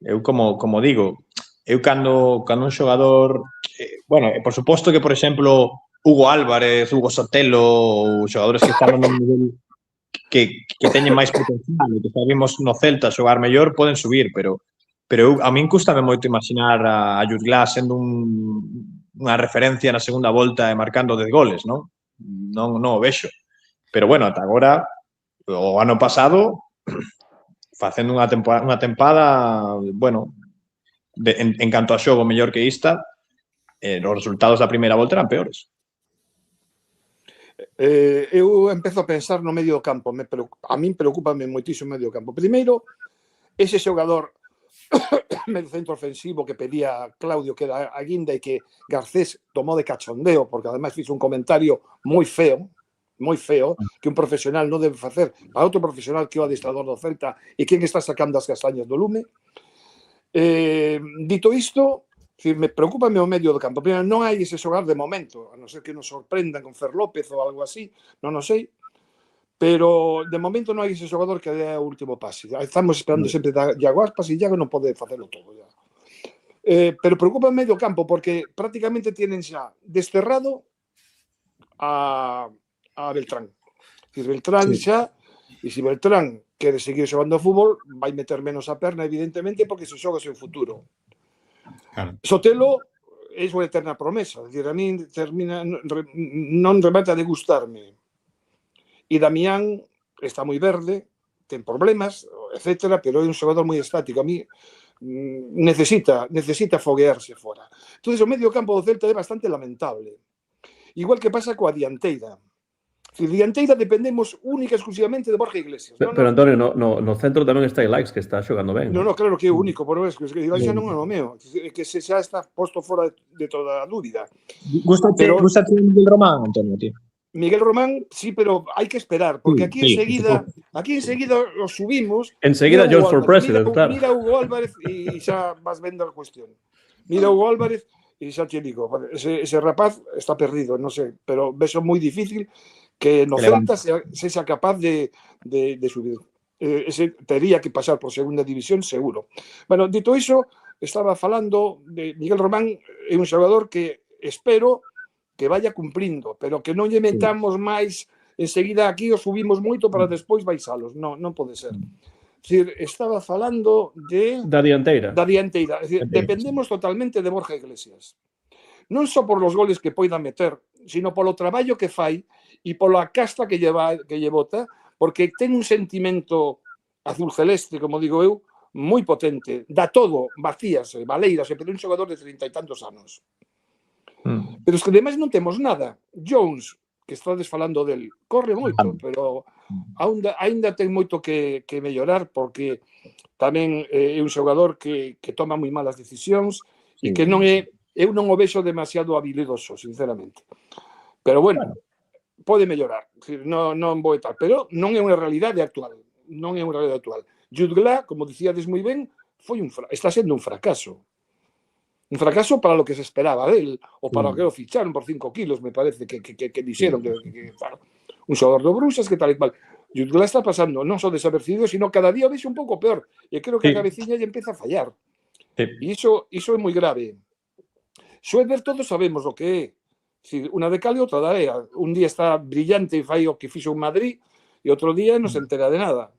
Eu, como digo, eu cando un xogador... Bueno, por suposto que, por exemplo, Hugo Álvarez, Hugo Sotelo, ou xogadores que están no nivel que teñen máis potencial e que sabemos no Celta xogar mellor, poden subir, pero a min cústame moito imaginar a Jutgla sendo unha referencia na segunda volta e marcando 10 goles, non? Non o vexo. Pero, bueno, ata agora, o ano pasado, facendo unha tempada, bueno, en canto a xogo mellor que esta, os resultados da primeira volta eran peores. Eu empezo a pensar no medio do campo. A min preocúpame moitísimo o medio do campo. Primeiro, ese xogador medio centro ofensivo que pedía Claudio, que era a guinda e que Garcés tomou de cachondeo, porque ademais fixo un comentario moi feo, que un profesional non debe facer para outro profesional que é o adestrador do Celta e quen está sacando as castañas do lume. Dito isto, me preocupa o medio do campo. Primeiro, non hai ese xogar de momento, a non ser que nos sorprendan con Fer López ou algo así, non o sei, pero de momento non hai ese xogador que dé o último pase. Estamos esperando sempre da Iago Aspas e Iago non pode facelo todo. Ya. Pero preocupa o medio campo porque prácticamente tienen xa desterrado a Beltrán. E Beltrán xa, e se Beltrán quere seguir xogando a fútbol, vai meter menos a perna, evidentemente, porque se xoga o seu futuro. Claro. Sotelo é súa eterna promesa. É dicir, a mí non remata de gustarme. E Damián está moi verde, ten problemas, etcétera, pero é un xogador moi estático. A mí necesita foguearse fora. Entón, o medio campo do Celta é bastante lamentable. Igual que pasa coa dianteira. A dianteira dependemos única e exclusivamente de Borja Iglesias. Pero Antonio, no centro tamén está Ilaix, que está xogando ben. Non, claro que é o único, por eso, que Ilaix xa non é o meu, que se xa está posto fora de toda a dúbida. Gusta Miguel Román, Antonio, tío? Miguel Román, sí, pero hai que esperar, porque aquí enseguida os subimos. Enseguida Jones for President, claro. Mira Hugo Álvarez e xa vas vendo a cuestión. Mira Hugo Álvarez e xa te digo, ese rapaz está perdido, non sei, pero vexo moi difícil que no Celta sexa capaz de subir. Ese tería que pasar por segunda división, seguro. Bueno, dito iso, estaba falando de Miguel Román, é un xogador que espero que vaya cumprindo, pero que non lle metamos máis enseguida aquí o subimos moito para despois baixalos. Non pode ser. Decir, estaba falando da dianteira. Decir, dependemos totalmente de Borja Iglesias. Non só por los goles que poida meter, sino polo traballo que fai e pola casta que lle bota, porque ten un sentimento azul celeste, como digo eu, moi potente. Da todo, vacías, baleiras, pero un xogador de 30 e tantos anos. Pero es que ademais non temos nada. Jones, que estades falando del, corre moito, pero aínda ten moito que mellorar, porque tamén é un xogador que toma moi malas decisións e que non é, eu non o vexo demasiado habilidoso, sinceramente. Pero bueno, pode mellorar. Non vou tal, pero non é unha realidade actual. Non é unha realidade actual. Jude Glass, como dicíades moi ben, está sendo un fracaso. Un fracaso para lo que se esperaba del, ou para o que o ficharon por 5 kilos, me parece, que dixeron que un xogador do Bruxas, que tal e cual. Jude Glass está pasando non só desapercibido, sino cada día o vexe un pouco peor. E creo que a cabeciña lle empeza a fallar. E iso é moi grave. Schroeder todos sabemos o que é. Unha de cal e outra de area. Un día está brillante e fai o que fixo en Madrid e outro día non se entera de nada.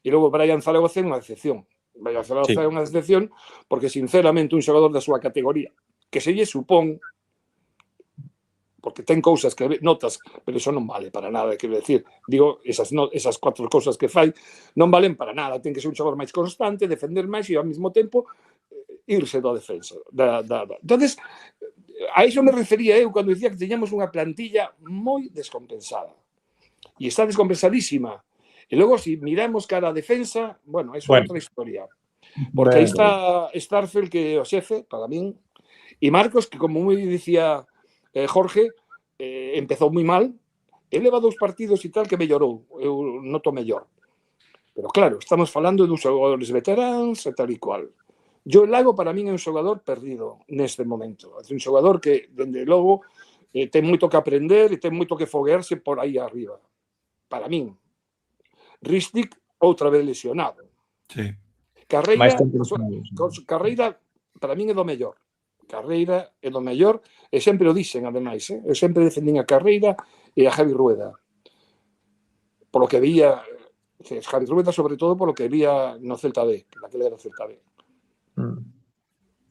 E logo Brian Zaragoza é unha excepción. Brian Zaragoza é unha excepción porque, sinceramente, un xogador da súa categoría que se lle supón, porque ten cousas que notas, pero iso non vale para nada, quero decir, digo, esas 4 cousas que fai non valen para nada. Ten que ser un xogador máis constante, defender máis e, ao mesmo tempo, irse da defensa. Entonces, a iso me refería eu cando dicía que teñamos unha plantilla moi descompensada. E está descompensadísima. E logo, se miramos cara a defensa, bueno, é outra historia. Porque aí está Starfel, que é o xefe, para min, e Marcos, que como moi dicía Jorge, empezou moi mal, e leva 2 partidos e tal que mellorou. Eu noto mellor. Pero claro, estamos falando de uns xogadores veteranos e tal e cual. Joe Lago, para min, é un xogador perdido neste momento. É un xogador que, dende logo, ten moito que aprender e ten moito que foguearse por aí arriba. Para min. Ristic, outra vez lesionado. Sí. Carreira, para min, é do mellor. Carreira é do mellor, e sempre o dixen, ademais. Eu sempre defendín a Carreira e a Javi Rueda. Por lo que veía, Javi Rueda, sobre todo, por lo que veía no Celta B, que naquele era o Celta B.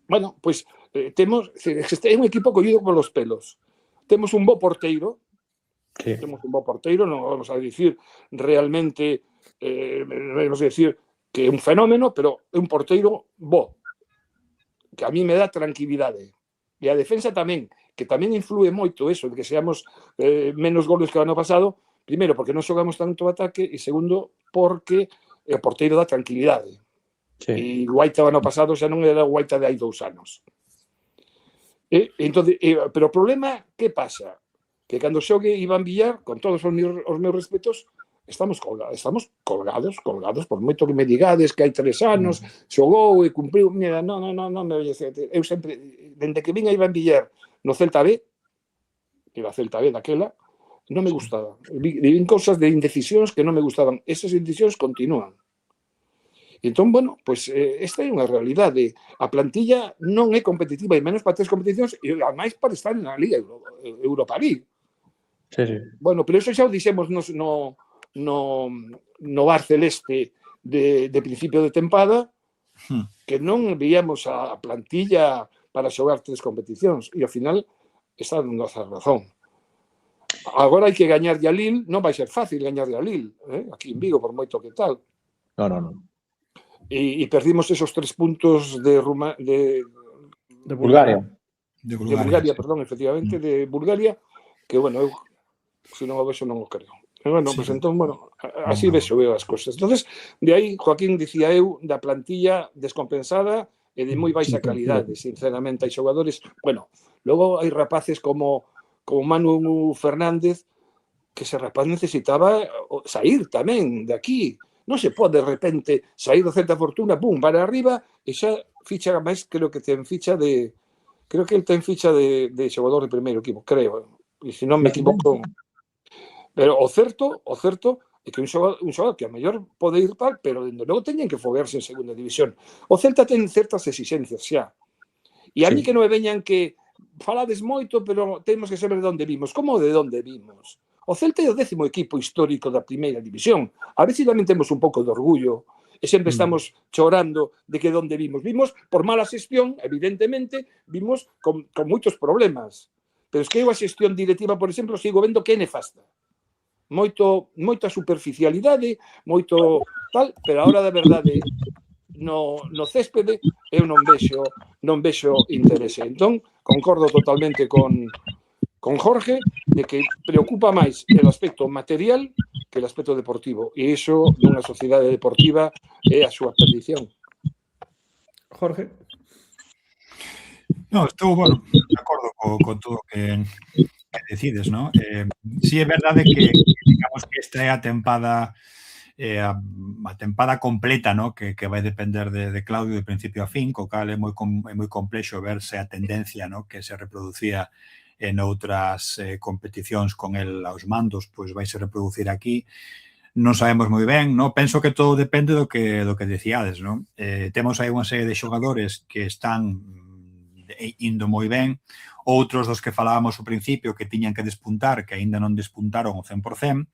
Bueno, pois temos, é un equipo collido polos pelos. Temos un bo porteiro, non vamos a dicir realmente, vamos a dicir que é un fenómeno, pero é un porteiro bo, que a mí me dá tranquilidade. E a defensa tamén, que tamén influe moito eso, de que seamos menos goles que o ano pasado, primeiro, porque non xogamos tanto ataque, e segundo, porque o porteiro dá tranquilidade. E Guaita o ano pasado xa non era o Guaita de hai 2 anos. Pero o problema, que pasa? Que cando xogue Iván Villar, con todos os meus respetos, estamos colgados, por moito que me digades que hai 3 anos, xogou e cumpriu. Mira, non, eu sempre, dende que vin a Iván Villar no Celta B, era Celta B daquela, non me gustaba. Vin cousas de indecisións que non me gustaban. Esas indecisións continúan. Entón, bueno, pois esta é unha realidade. A plantilla non é competitiva, e menos para 3 competicións, e ademais para estar na Liga Europa League. Bueno, pero iso xa o dixemos no Bar Celeste de principio de tempada, que non veíamos a plantilla para xogar 3 competicións, e ao final está dando a razón. Agora hai que gañarlle a Lille, non vai ser fácil gañarlle a Lille, aquí en Vigo, por moito que tal. No. E perdimos esos 3 puntos de Bulgaria. De Bulgaria, perdón, efectivamente, de Bulgaria, que, bueno, eu, se non o vexo, non o creo. E, bueno, pues entón, bueno, así veo as cousas. Entonces, de aí, Joaquín, dicía eu, da plantilla descompensada e de moi baixa calidade, sinceramente. Hai xogadores, bueno, logo hai rapaces como Manu Fernández, que ese rapaz necesitaba sair tamén de aquí. Non se pode, de repente, sair do Celta Fortuna, pum, para arriba, e xa ficha, máis creo que ten ficha de... Creo que ele ten ficha de xogador de primeiro equipo, creo. E se non me equivoco... Pero o certo é que un xogador que a mellor pode ir tal, pero dende logo teñen que foguearse en segunda división. O Celta ten certas exigencias xa. E a mí que non me veñan que falades moito, pero temos que saber de onde vimos. Como de onde vimos? O Celta é o 10º equipo histórico da primeira división. A ver se tamén temos un pouco de orgullo e sempre estamos chorando de que de onde vimos. Vimos por mala xestión, evidentemente, vimos con moitos problemas. Pero es que eu a xestión directiva, por exemplo, sigo vendo que é nefasta. Moita superficialidade, moito tal, pero a hora da verdade no céspede eu non vexo interese. Entón, concordo totalmente con Jorge, de que preocupa máis el aspecto material que el aspecto deportivo. E iso, nunha sociedade deportiva, é a súa perdición. Jorge? No, estou, bueno, de acordo con todo o que decides, ¿no? Sí é verdade que, digamos que esta é a tempada a tempada completa, ¿no? que vai depender de Claudio de principio a fin, co cal é moi complexo ver se a tendencia, ¿no? que se reproducía en outras competicións con el aos mandos, pois vai se reproducir aquí. Non sabemos moi ben, ¿no? Penso que todo depende do que decíades, ¿no? Temos aí unha serie de xogadores que están indo moi ben, outros dos que falábamos ao principio que tiñan que despuntar, que aínda non despuntaron ao 100%,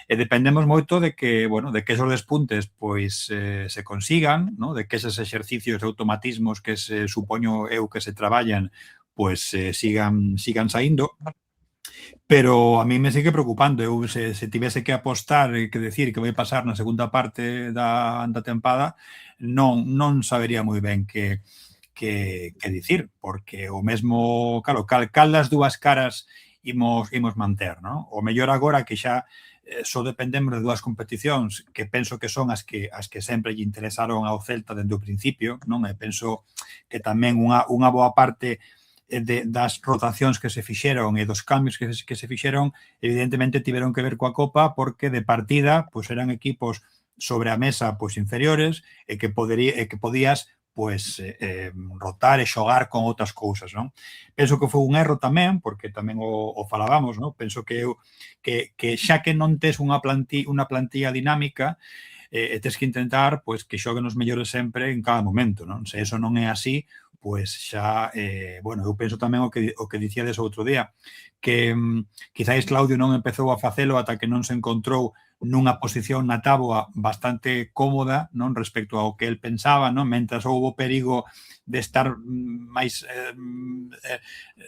e dependemos moito de que, bueno, de que esos despuntes pois se consigan, ¿no? De que esos exercicios de automatismos que se supoño eu que se traballan pois sigan saindo, pero a mí me sigue preocupando. Eu se tivese que apostar e que decir que vai pasar na segunda parte da tempada, non sabería moi ben que dicir, porque o mesmo, claro, cal das dúas caras imos manter, non? O mellor agora que xa só dependemos de 2 competicións que penso que son as que sempre lle interesaron ao Celta dende o principio, non? E penso que tamén unha boa parte das rotacións que se fixeron e dos cambios que se fixeron evidentemente tiveron que ver coa Copa, porque de partida pois eran equipos sobre a mesa pois inferiores e que podías pois rotar e xogar con outras cousas, non? Penso que foi un erro tamén, porque tamén o falábamos, non? Penso que xa que non tes unha plantilla dinámica, tes que intentar pois que xoguen os mellores sempre en cada momento, non? Se eso non é así, pois xa, bueno, eu penso tamén o que dicíades outro día, que quizáis Claudio non empezou a facelo ata que non se encontrou nunha posición na táboa bastante cómoda, non, respecto ao que el pensaba, non, mentras houbo perigo de estar máis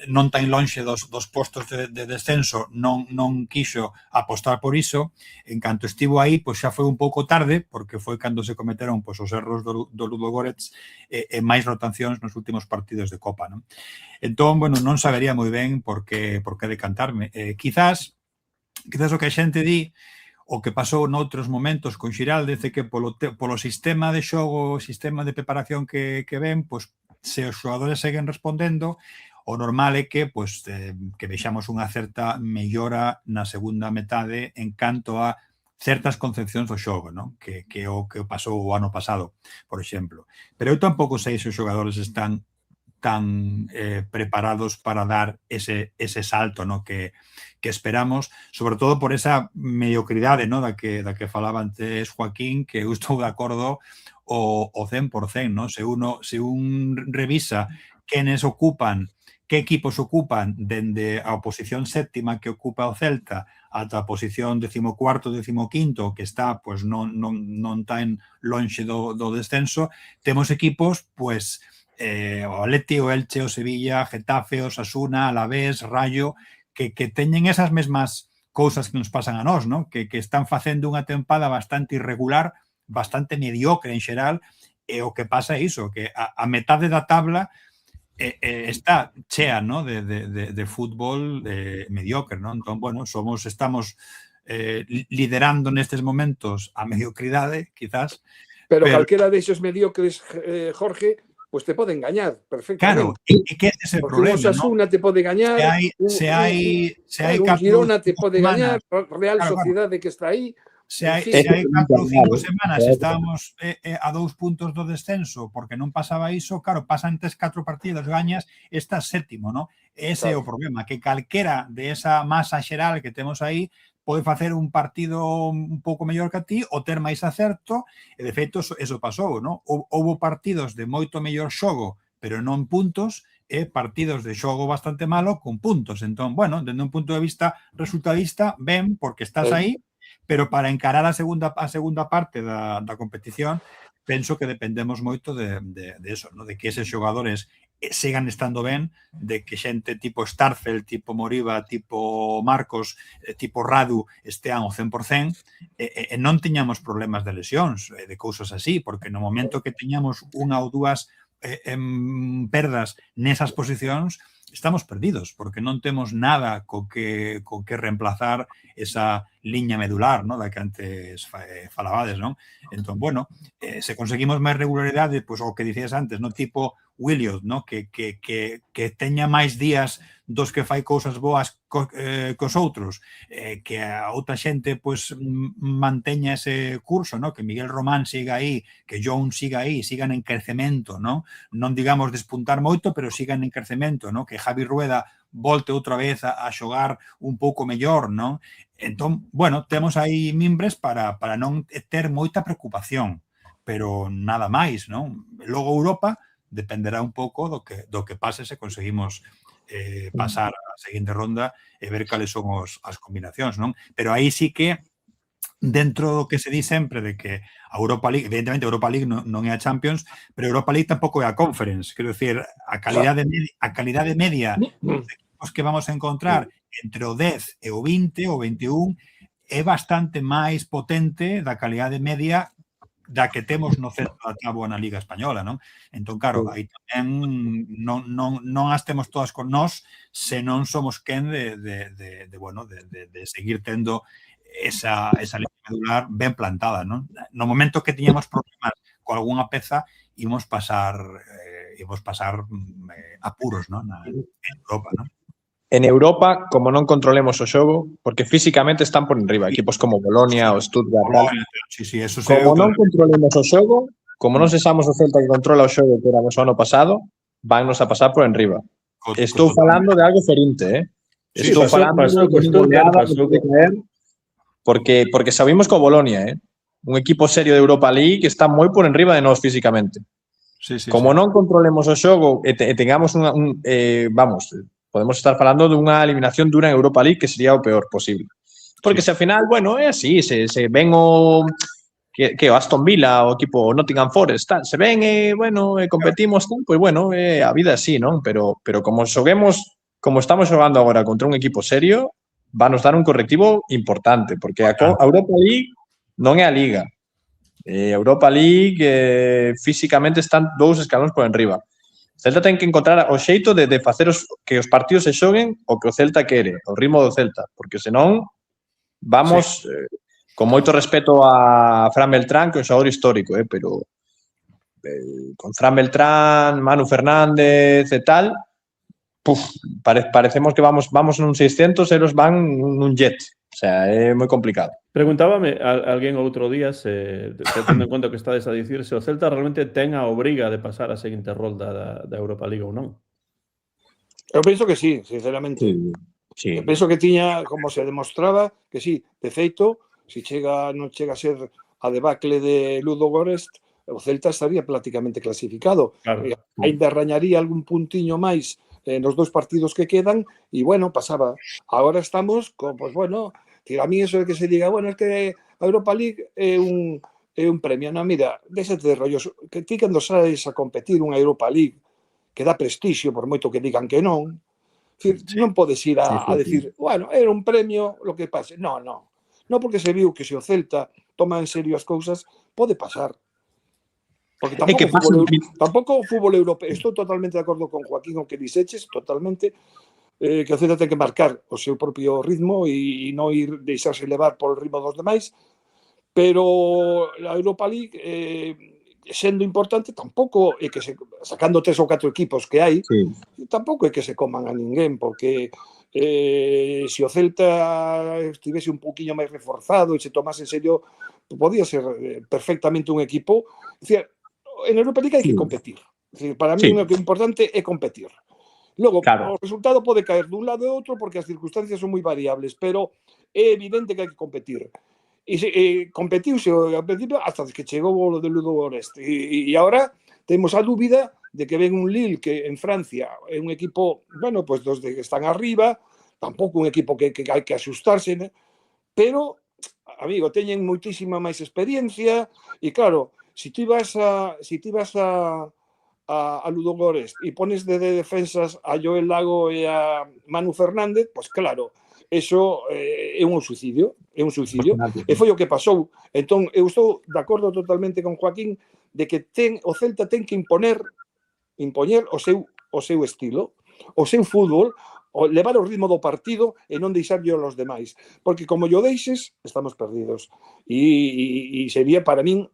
non tan lonxe dos postos de descenso, non quixo apostar por iso. En canto estivo aí, pois xa foi un pouco tarde, porque foi cando se cometeron pois os erros do Ludogorets e máis rotacións nos últimos partidos de Copa, non? Entón, bueno, non sabería moi ben por que decantarme. Quizás o que a xente di, o que pasou noutros momentos con Xiraldez, é que polo sistema de xogo, sistema de preparación que ven, pois, se os xogadores seguen respondendo, o normal é que vexamos unha certa mellora na segunda metade en canto a certas concepcións do xogo, non? Que o que pasou o ano pasado, por exemplo. Pero eu tampouco sei se os xogadores están tan preparados para dar ese salto, no, que esperamos, sobre todo por esa mediocridade, no, da que falaba antes Joaquín, que eu estou de acordo o 100%, no? Se un revisa quenes ocupan, que equipos ocupan dende a posición séptima que ocupa o Celta ata a posición 14º, 15º, que está pois non tan lonxe do descenso, temos equipos pois o Atleti, o Elche, o Sevilla, Getafe, o Osasuna, Alavés, Rayo, que teñen esas mesmas cousas que nos pasan a nós, ¿no? Que están facendo unha tempada bastante irregular, bastante mediocre en xeral, e o que pasa é iso, que a metade da tabla está chea, ¿no? de fútbol mediocre, ¿no? Entón, bueno, estamos liderando nestes momentos a mediocridade, quizás. Pero calquera deses mediocres, Jorge, pues te poden gañar perfectamente. Claro, e que ese é o problema, porque un Osasuna, ¿no? Te pode gañar, se hai un Girona te pode gañar, Real Sociedade que está aí. Se hai 4 ou 5 semanas estábamos a 2 puntos do descenso porque non pasaba iso, claro, pasan 3-4 partidos, gañas, estás séptimo, ¿no? Ese é o problema, que calquera de esa masa xeral que temos aí pode facer un partido un pouco mellor que a ti ou ter máis acerto, e de feito eso pasou, non? Houbo partidos de moito mellor xogo, pero non puntos, e partidos de xogo bastante malo con puntos. Entón, bueno, dende un punto de vista resultadista, ben, porque estás aí, pero para encarar a segunda parte da competición, penso que dependemos moito de eso, ¿no? De que eses xogadores sigan estando ben, de que xente tipo Starfel, tipo Moriba, tipo Marcos, tipo Radu estean ao 100%, e non tiñamos problemas de lesións, de cousas así, porque no momento que tiñamos unha ou dúas perdas nesas posicións, estamos perdidos, porque non temos nada co que reemplazar esa liña medular, ¿no? Da que antes falabades, non? Entón, bueno, se conseguimos máis regularidade, pois o que dicías antes, no tipo Williot, ¿no? Que teña máis días dos que fai cousas boas cos outros, que a outra xente pois manteña ese curso, ¿no? Que Miguel Román siga aí, que Jones siga aí, sigan en crecemento, ¿no? Non digamos despuntar moito, pero sigan en crecemento, ¿no? Que Javi Rueda volte outra vez a xogar un pouco mellor, non? Entón, bueno, temos aí mimbres para non ter moita preocupación, pero nada máis, non? Logo Europa dependerá un pouco do que pase se conseguimos pasar a seguinte ronda e ver cales son as combinacións, non? Pero aí sí que dentro do que se di sempre de que a Europa League, evidentemente a Europa League non é a Champions, pero a Europa League tampouco é a Conference, quero dicir, a calidade media dos equipos que vamos a encontrar entre o 10 e o 20 ou 21 é bastante máis potente da calidade media da que temos no centro da táboa na Liga Española, non? Entón, claro, aí tamén non as temos todas con nós se non somos quen de seguir tendo esa liña medular ben plantada, non? No momento que tiñamos problemas con algunha peza, ímos pasar apuros, non? En Europa, non? En Europa, como non controlemos o xogo, porque físicamente están por enriba, equipos como Bolonia ou Stuttgart, como non controlemos o xogo, como non sexamos o Celta que controla o xogo que éramos o ano pasado, vannos a pasar por enriba. Estou falando de algo ferinte, Estou falando de goleada que pode caer, porque sabemos co Bolonia, un equipo serio de Europa League que está moi por enriba de nós físicamente. Como non controlemos o xogo e tengamos podemos estar falando dunha eliminación dura en Europa League que sería o peor posible. Porque se ao final, bueno, é así, se ven o que o Aston Villa, o equipo Nottingham Forest, tal, se ven bueno, competimos, tal, pois bueno, a vida é así, non? Pero como xoguemos, como estamos xogando agora contra un equipo serio, vanos dar un correctivo importante, porque a Europa League non é a Liga. Europa League físicamente están 2 escalóns por enriba. O Celta ten que encontrar o xeito de facer que os partidos se xoguen o que o Celta quere, o ritmo do Celta, porque senón vamos... Con moito respeto a Fran Beltrán, que é un xogador histórico, pero con Fran Beltrán, Manu Fernández e tal, parecemos que vamos nun 600 e eles van nun jet. O sea, é moi complicado. Preguntábame alguén outro día, tendo en conta que estades a dicir, se o Celta realmente ten a obriga de pasar a seguinte rolda da Europa League ou non. Eu penso que sí, sinceramente. Sí. Eu penso que tiña, como se demostraba, que sí, de feito, se non chega a ser a debacle de Ludogorets, o Celta estaría prácticamente clasificado. Claro. Ainda rañaría algún puntiño máis nos 2 partidos que quedan e, bueno, pasaba. Agora estamos con, pues, bueno, a mí eso de que se diga, bueno, es que a Europa League é un premio. Non, mira, déxate de rollos, que ti cando sales a competir unha Europa League que dá prestixio, por moito que digan que non, non podes ir a decir, bueno, era un premio, lo que pase. No, porque se viu que se o Celta toma en serio as cousas, pode pasar. Porque tampouco o fútbol europeo, estou totalmente de acordo con Joaquín, o que dixeches, totalmente, que o Celta ten que marcar o seu propio ritmo e non ir deixarse levar por o ritmo dos demais, pero a Europa League, sendo importante, tampouco é que sacando 3 ou 4 equipos que hai, tampouco é que se coman a ninguén, porque se o Celta estivese un poquinho máis reforzado e se tomase en serio, podía ser perfectamente un equipo. Decir, en Europa League hai que competir. Decir, para mí o que é importante é competir. Logo, o resultado pode caer dun lado e outro porque as circunstancias son moi variables, pero é evidente que hai que competir. E competiuse ao principio hasta que chegou o de Ludogorets. E agora temos a dúbida de que ven un Lille que en Francia é un equipo, bueno, pues dos que están arriba, tampouco un equipo que hai que asustarse, né? Pero, amigo, teñen moitísima máis experiencia e, claro, se ti vas a Ludogorets e pones de defensas a Joel Lago e a Manu Fernández, pues claro, eso é un suicidio, e foi o que pasou. Entón, eu estou de acordo totalmente con Joaquín de que o Celta ten que impoñer o seu estilo, o seu fútbol, levar o ritmo do partido e non deixarlle aos demais. Porque como yo deixes, estamos perdidos. E sería para min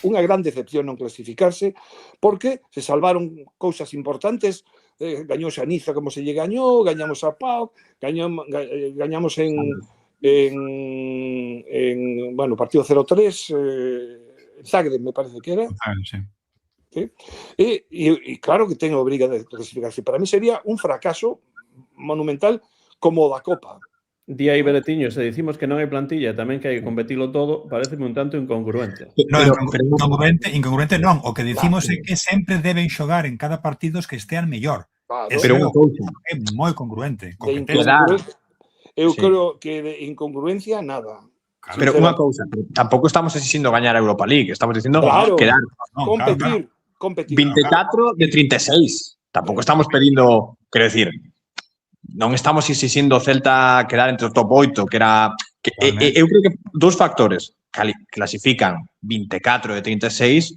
unha gran decepción non clasificarse, porque se salvaron cousas importantes, gañouse a Niza como se lle gañou, gañamos a Pau, gañamos en bueno, partido 0-3, Zagreb me parece que era. Sí. E claro que ten a obriga de clasificarse. Para mí sería un fracaso monumental como o da Copa. Día aí, Beretiño, se dicimos que non hai plantilla, tamén que hai que competilo todo, pareceme un tanto incongruente. Incongruente non. O que dicimos é que sempre deben xogar en cada partido os que estean mellor. Pero unha cousa é moi congruente. Eu creo que de incongruencia nada. Pero unha cousa, tampouco estamos exigindo gañar a Europa League, estamos dicindo quedar. Competir. 24 de 36. Tampouco estamos pedindo, quero decir, non estamos exigindo o Celta quedar entre o top 8, que era... eu creo que 2 factores clasifican 24 de 36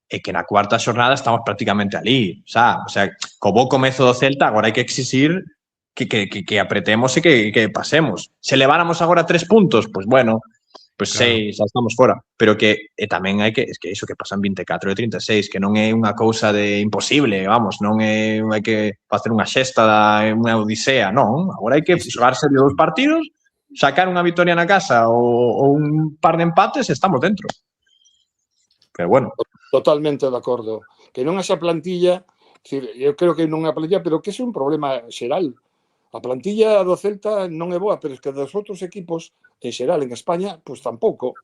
e que na cuarta xornada estamos prácticamente ali, xa? O sea, co bo comezo do Celta, agora hai que exigir que apretemos e que pasemos. Se leváramos agora 3 puntos, pues bueno, pues claro. 6, xa estamos fora. Pero que tamén hai que, es que iso que pasan 24 de 36, que non é unha cousa de imposible, vamos, non é, hai que facer unha xesta, unha odisea, non. Agora hai que xogar serio 2 partidos, sacar unha vitoria na casa ou un par de empates e estamos dentro. Pero bueno. Totalmente de acordo. Que non haxa plantilla, eu creo que non é plantilla, pero que é un problema xeral. A plantilla do Celta non é boa, pero es que dos outros equipos, en xeral, en España, pois tampouco.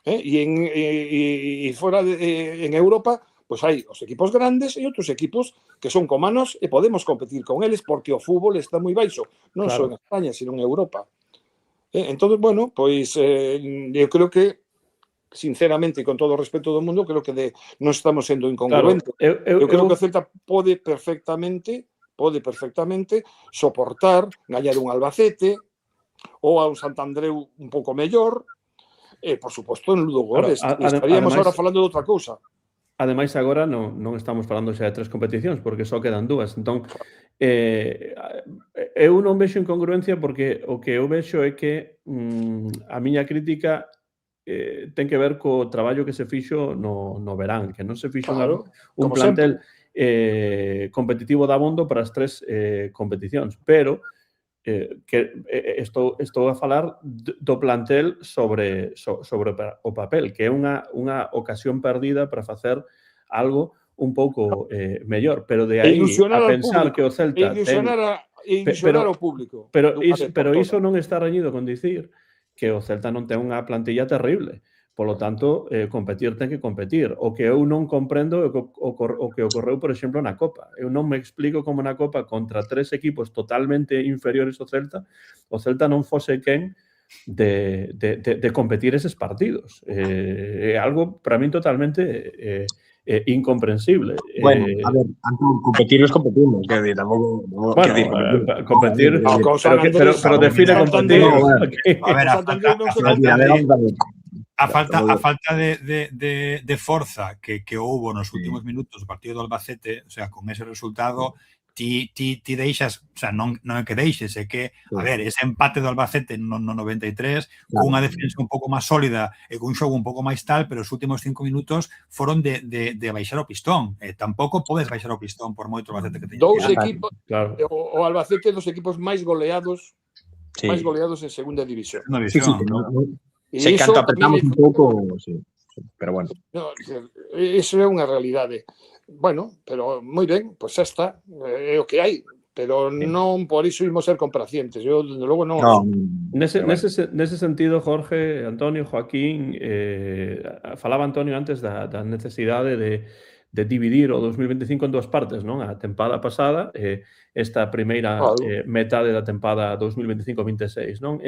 E fora en Europa, pois hai os equipos grandes e outros equipos que son comanos e podemos competir con eles porque o fútbol está moi baixo, non só en España, sino en Europa. Entón, bueno, pois eu creo que sinceramente, e con todo o respeto do mundo, creo que non estamos sendo incongruentes. Claro, Eu creo que o Celta pode perfectamente soportar gañar un Albacete ou a un Santandreu un pouco mellor, e, por suposto, en Ludogorets. Estaríamos agora falando de outra cousa. Ademais, agora non estamos falando xa de 3 competicións, porque só quedan 2. Entón, eu non vexo incongruencia porque o que eu vexo é que a miña crítica ten que ver co traballo que se fixo no verán, que non se fixo un plantel competitivo dabondo para as 3 competicións, pero que estou a falar do plantel sobre o papel, que é unha ocasión perdida para facer algo un pouco mellor, pero de aí a pensar que o Celta ilusionar ao público. Pero iso non está reñido con dicir que o Celta non ten unha plantilla terrible. Polo tanto, competir ten que competir. O que eu non comprendo é o que ocorreu, por exemplo, na Copa. Eu non me explico como na Copa, contra 3 equipos totalmente inferiores ao Celta, o Celta non fose quen de competir eses partidos. É algo, para min, totalmente incomprensible. Bueno, a ver, competir es competimos, quer dir, tampouco... Bueno, competir, pero define competir. A ver, a falta de forza que houbo nos últimos minutos do partido do Albacete, o sea, con ese resultado, ti deixas, o sea, non é que deixes, é que, a ver, ese empate do Albacete no 93, cunha defensa un pouco máis sólida e cun xogo un pouco máis tal, pero os últimos 5 minutos foron de baixar o pistón. Tampouco podes baixar o pistón por moito Albacete que teña. Dous equipos, o Albacete dos equipos máis goleados en segunda división. Se canto apretamos un pouco, sí, pero bueno. No, iso é unha realidade. Bueno, pero moi ben, pois xa está, é o que hai, pero non por iso imos ser complacientes. Eu, desde logo, non. Nese sentido, Jorge, Antonio, Joaquín, falaba Antonio antes da necesidade de dividir o 2025 en 2 partes, non? A tempada pasada, esta primeira metade da tempada 2025-26, non?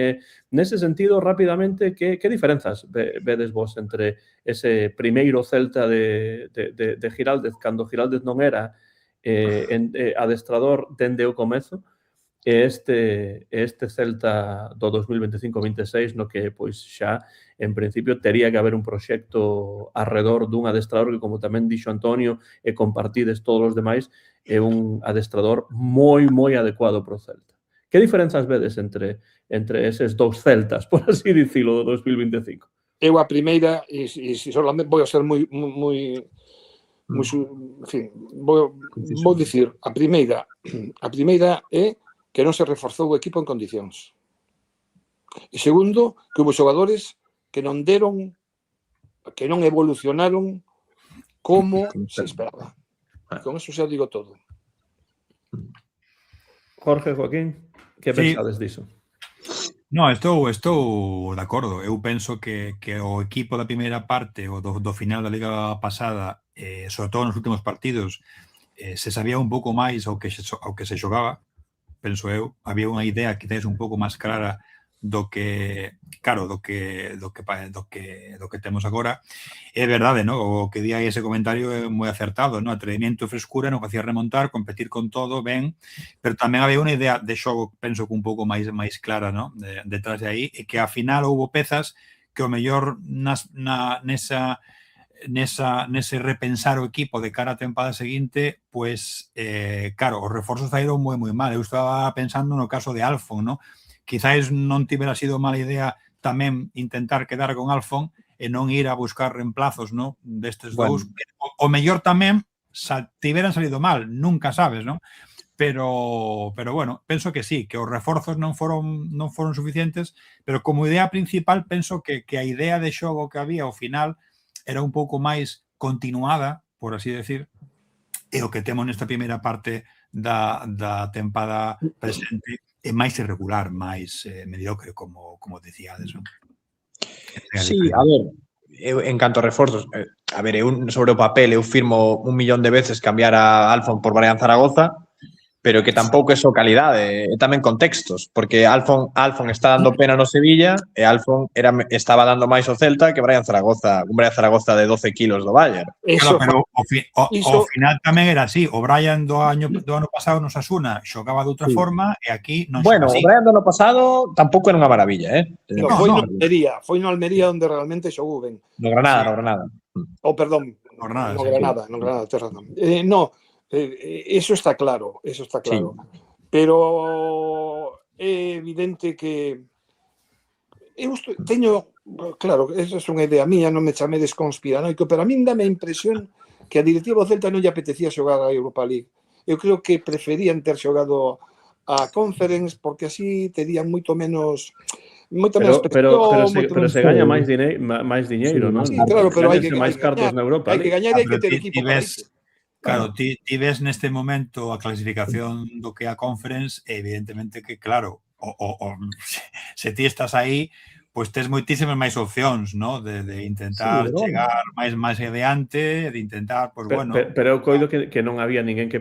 Nese sentido, rapidamente, que diferenzas vedes vos entre ese primeiro Celta de Giraldez, cando Giraldez non era adestrador dende o comezo, e este Celta do 2025-26, no que pois xa en principio tería que haber un proxecto arredor dun adestrador que, como tamén dixo Antonio, e compartides todos os demais, é un adestrador moi adecuado para o Celta. Que diferenzas vedes entre eses 2 Celtas, por así dicilo, do 2025? Eu a primeira, e solamente vou a ser en fin, vou dicir, a primeira é que non se reforzou o equipo en condicións. E segundo, que houve xogadores que non evolucionaron como se esperaba. Con eso xa digo todo. Jorge, Joaquín, que pensades diso? No, estou de acordo. Eu penso que o equipo da primeira parte ou do final da Liga pasada, sobre todo nos últimos partidos, se sabía un pouco máis ao que se xogaba, penso eu. Había unha idea que tes un pouco máis clara do que temos agora. É verdade, ¿no? O que di aí ese comentario é moi acertado, ¿no? Atrevimiento e frescura nos facía remontar, competir con todo, ben, pero tamén había unha idea de xogo, penso que un pouco máis clara, ¿no? Detrás de aí, e que ao final houbo pezas que o mellor nese repensar o equipo de cara á tempada seguinte, pois, claro, os reforzos saíron moi mal. Eu estaba pensando no caso de Alfon, ¿no? Quizás non tivera sido mala idea tamén intentar quedar con Alfon e non ir a buscar reemplazos, ¿no? Destes dous. O mellor tamén tiveran salido mal, nunca sabes, ¿no? Pero bueno, penso que sí, que os reforzos non foron suficientes, pero como idea principal penso que a idea de xogo que había ao final era un pouco máis continuada, por así decir, e o que temos nesta primeira parte da tempada presente é máis irregular, máis mediocre, como decíades, non? Sí, a ver, eu, en canto a reforzos, a ver, eu sobre o papel eu firmo 1 millón de veces cambiar a Alfon por Brian Zaragoza, pero que tampouco é só calidade, é tamén contextos, porque Alfon está dando pena no Sevilla e Alfon estaba dando máis o Celta que Brian Zaragoza, un Brian Zaragoza de 12 kilos do Bayern. Claro, pero ao final tamén era así. O Brian do ano pasado no Osasuna xogaba de outra forma e aquí non Bueno, xoga así. o Brian do ano pasado tampouco era unha maravilla, No, foi no Almería onde realmente xogou ben. No Granada. Oh, perdón, No Granada, tes razón. No, eso está claro. Pero é evidente que eu teño, claro, esa é unha idea mía, non me chamedes conspiranoico, pero a min dame a impresión que a directiva do Celta non lle apetecía xogar a Europa League. Eu creo que preferían ter xogado a Conference porque así terían moito menos pero se gaña máis diñeiro, non? Sí, claro, pero hai que máis cartos na Europa. Hai que gañar e hai que ter equipo para iso. Claro, ti ves neste momento a clasificación do que a Conference, evidentemente que, claro, se ti estás aí, pois tes moitísimas máis opcións, ¿no? De intentar chegar máis adiante, de intentar, pois, bueno... Pero eu coido que non había ninguén que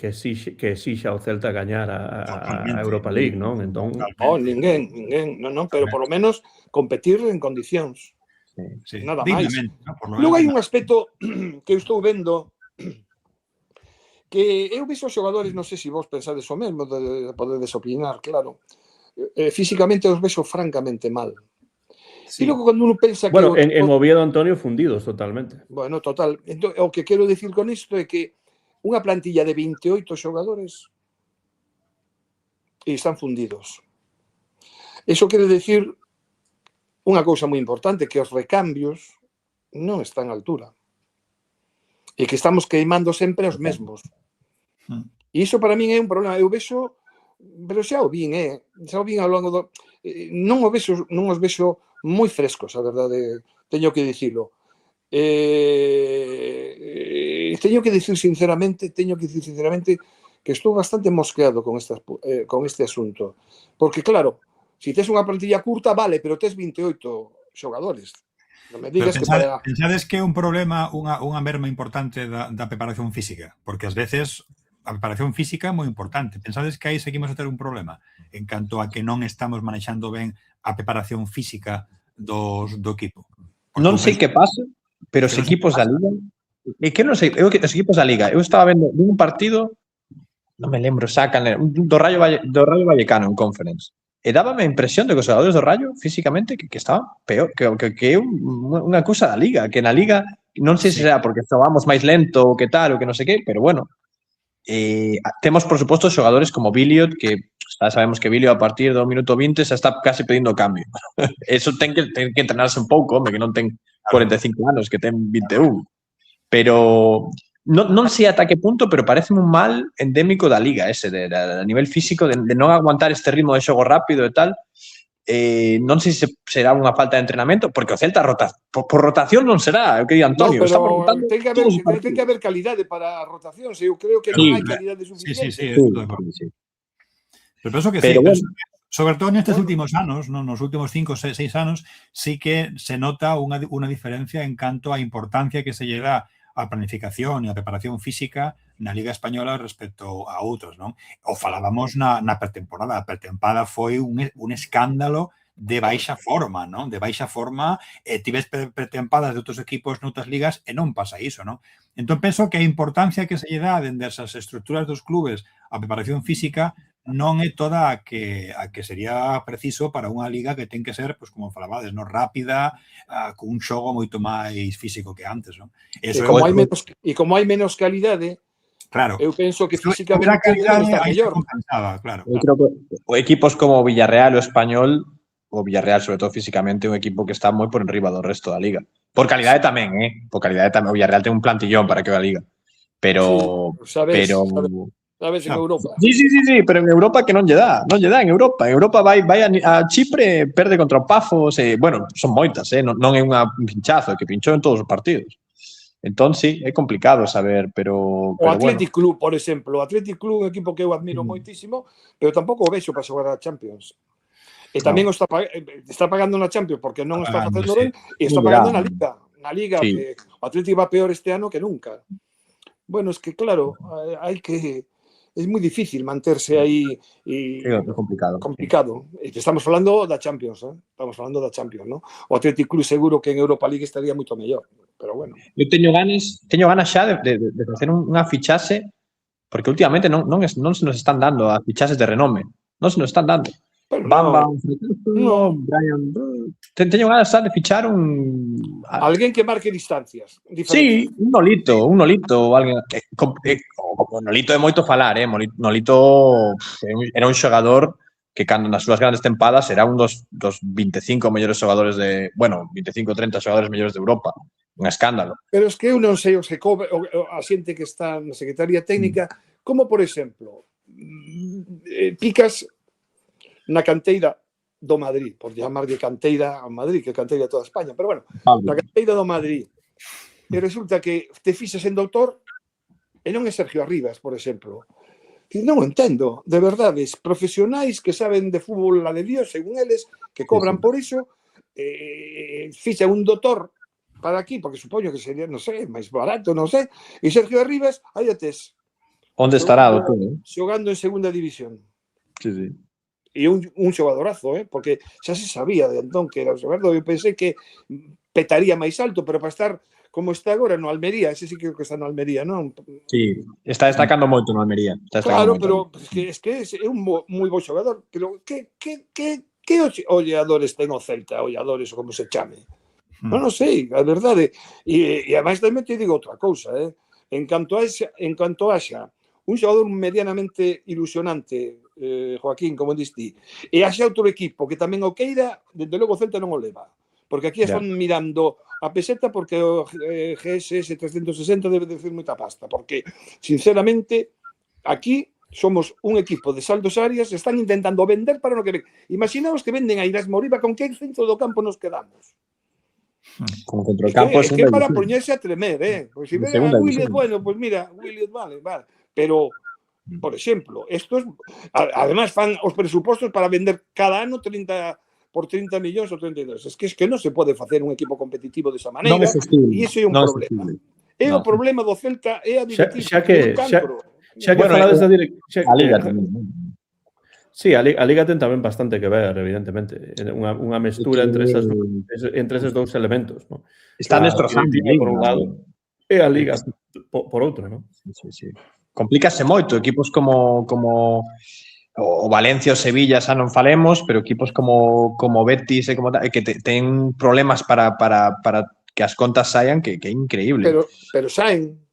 exixa o Celta gañar a Europa League, non? Entón... Ninguén, non, pero por lo menos competir en condicións. Nada máis. Logo hai un aspecto que eu estou vendo que eu vexo os xogadores, non sei se vos pensades o mesmo, de podedes opinar, claro. Físicamente os vexo francamente mal. E logo cando uno pensa que... Bueno, en Oviedo, Antonio, fundidos totalmente. Bueno, total. Entón, o que quero dicir con isto é que unha plantilla de 28 xogadores e están fundidos. Eso quere dicir unha cousa moi importante, que os recambios non están á altura. E que estamos queimando sempre os mesmos. E iso para min é un problema. Eu vexo, pero xa o vin ao longo do... Non os vexo moi frescos, a verdade, teño que dicilo. Teño que dicir sinceramente que estou bastante mosqueado con este asunto. Porque, claro, se tes unha plantilla curta, vale, pero tes 28 xogadores. Non me digas que para... Pensades que é un problema, unha merma importante da preparación física? Porque ás veces a preparación física é moi importante. Pensades que aí seguimos a ter un problema en canto a que non estamos manexando ben a preparación física do equipo? Non sei que pasa, pero os equipos da Liga... É que non sei, os equipos da Liga... Eu estaba vendo un partido, non me lembro, do Rayo Vallecano en Conference. E dábame a impresión de que os xogadores do Rayo, físicamente, que estaban peor, que é unha cousa da Liga, que na Liga, non sei se será porque estábamos máis lento ou que tal, ou que non sei que, pero bueno, temos, por suposto, xogadores como Biliot, que sabemos que Biliot a partir do minuto 20 xa está casi pedindo cambio. Eso ten que entrenarse un pouco, home, que non ten 45 anos, que ten 21. Pero non sei ata que punto, pero parece un mal endémico da Liga ese, a nivel físico, de non aguantar este ritmo de xogo rápido e tal. Non sei se será unha falta de entrenamento, porque o Celta por rotación non será, o que di Antonio. No, pero ten que haber calidade para a rotación, eu creo que non hai calidade suficiente. Sí. Pero penso que sí, sobre todo nestes últimos anos, nos últimos 5 ou 6 anos, sí que se nota unha diferencia en canto á importancia que se lle dá a planificación e a preparación física na Liga Española respecto a outros, non? O falábamos na pretemporada. A pretemporada foi un escándalo de baixa forma, non? De baixa forma, tives pretempadas de outros equipos noutras ligas e non pasa iso, non? Entón, penso que a importancia que se lle dá dende esas estructuras dos clubes a preparación física non é toda a que sería preciso para unha liga que ten que ser, pois, como falabades, non rápida, con un xogo moito máis físico que antes, non? E como hai menos calidade, claro, eu penso que físicamente está mellor. Claro. Eu creo que equipos como o Villarreal ou Español, o Villarreal, sobre todo físicamente, é un equipo que está moi por enriba do resto da liga. Por calidade tamén, Por calidade tamén. O Villarreal ten un plantillón para que o a liga. Pero... Sabes, en Europa. Sí, pero en Europa que non lle dá en Europa. En Europa vai a Chipre, perde contra o Pafos, bueno, son moitas, non é un pinchazo, que pinchou en todos os partidos. Entón, sí, é complicado saber, pero o Athletic Club, por exemplo. O Athletic Club é un equipo que eu admiro moitísimo, pero tampouco o vexo para xogar a Champions. E tamén está pagando na Champions porque non está facendo ben, e está pagando na Liga, que o Athletic va peor este ano que nunca. Bueno, es que claro, hai que... é moi difícil manterse aí Sí, é complicado. complicado. E que estamos falando da Champions, estamos falando da Champions, ¿no? O Athletic Club seguro que en Europa League estaría moito mellor, pero bueno. Eu teño ganas xa de facer unha fichaxe, porque últimamente non se nos están dando a fichaxes de renome. Non se nos están dando. Pero Bamba, no. Brian... Teño ganas xa de fichar un... Alguén que marque distancias. Sí, un Nolito, ou alguén... O Nolito é moito falar, Nolito era un xogador que cando nas súas grandes tempadas era un dos 25 mellores xogadores de... Bueno, 25 30 xogadores mellores de Europa. Un escándalo. Pero es que eu non sei o que cobre a xente que está na Secretaría Técnica, como, por exemplo, picas na canteira do Madrid, por llamarlle canteira ao Madrid, que é canteira de toda España, pero bueno, na canteira do Madrid, e resulta que te fixas en doutor e non é Sergio Arribas, por exemplo. Que non entendo, de verdades, profesionais que saben de fútbol la de Dios, según eles, que cobran por iso, fixa un doutor para aquí, porque supoño que sería, non sei, máis barato, non sei, e Sergio Arribas, aí o tes. Onde estará o doutor? Xogando en segunda división. Sí. E un xogadorazo, porque xa se sabía de entón que era o xogador. Eu pensei que petaría máis alto, pero para estar como está agora no Almería, ese sí que está no Almería, non? Sí, está destacando moito no Almería. Claro, pero es que é un moi bo xogador, pero que olladores ten o Celta, olladores ou como se chame? Non sei, a verdade. E ademais tamén te digo outra cousa, en canto haxa un xogador medianamente ilusionante, Joaquín, como diste, e haxa outro equipo que tamén o queira, desde logo o Celta non o leva. Porque aquí están mirando a peseta porque o GSS 360 debe de ser moita pasta. Porque, sinceramente, aquí somos un equipo de saldos áreas, están intentando vender para no que ven. Imaginaos que venden a Irás Moriba, con que centro do campo nos quedamos. Como contra o campo es que para poñerse a tremer, Pues si ven a Williams, bueno, pues mira, Williams vale. Pero, por exemplo, estos, además, fan os presupostos para vender cada ano 30 por 30 millóns ou 32. Es que non se pode facer un equipo competitivo desa maneira, e iso é un problema. É o problema do Celta, é a directiva do cancro. Xa que falades da directiva... A Liga tamén. Sí, a Liga ten tamén bastante que ver, evidentemente. Unha mestura entre eses dous elementos. Están destrozando a Liga por un lado e a Liga por outro, non? Sí. Complícase moito. Equipos como o Valencia, o Sevilla, xa non falemos, pero equipos como Betis que ten problemas para que as contas saian, que é increíble. Pero saen.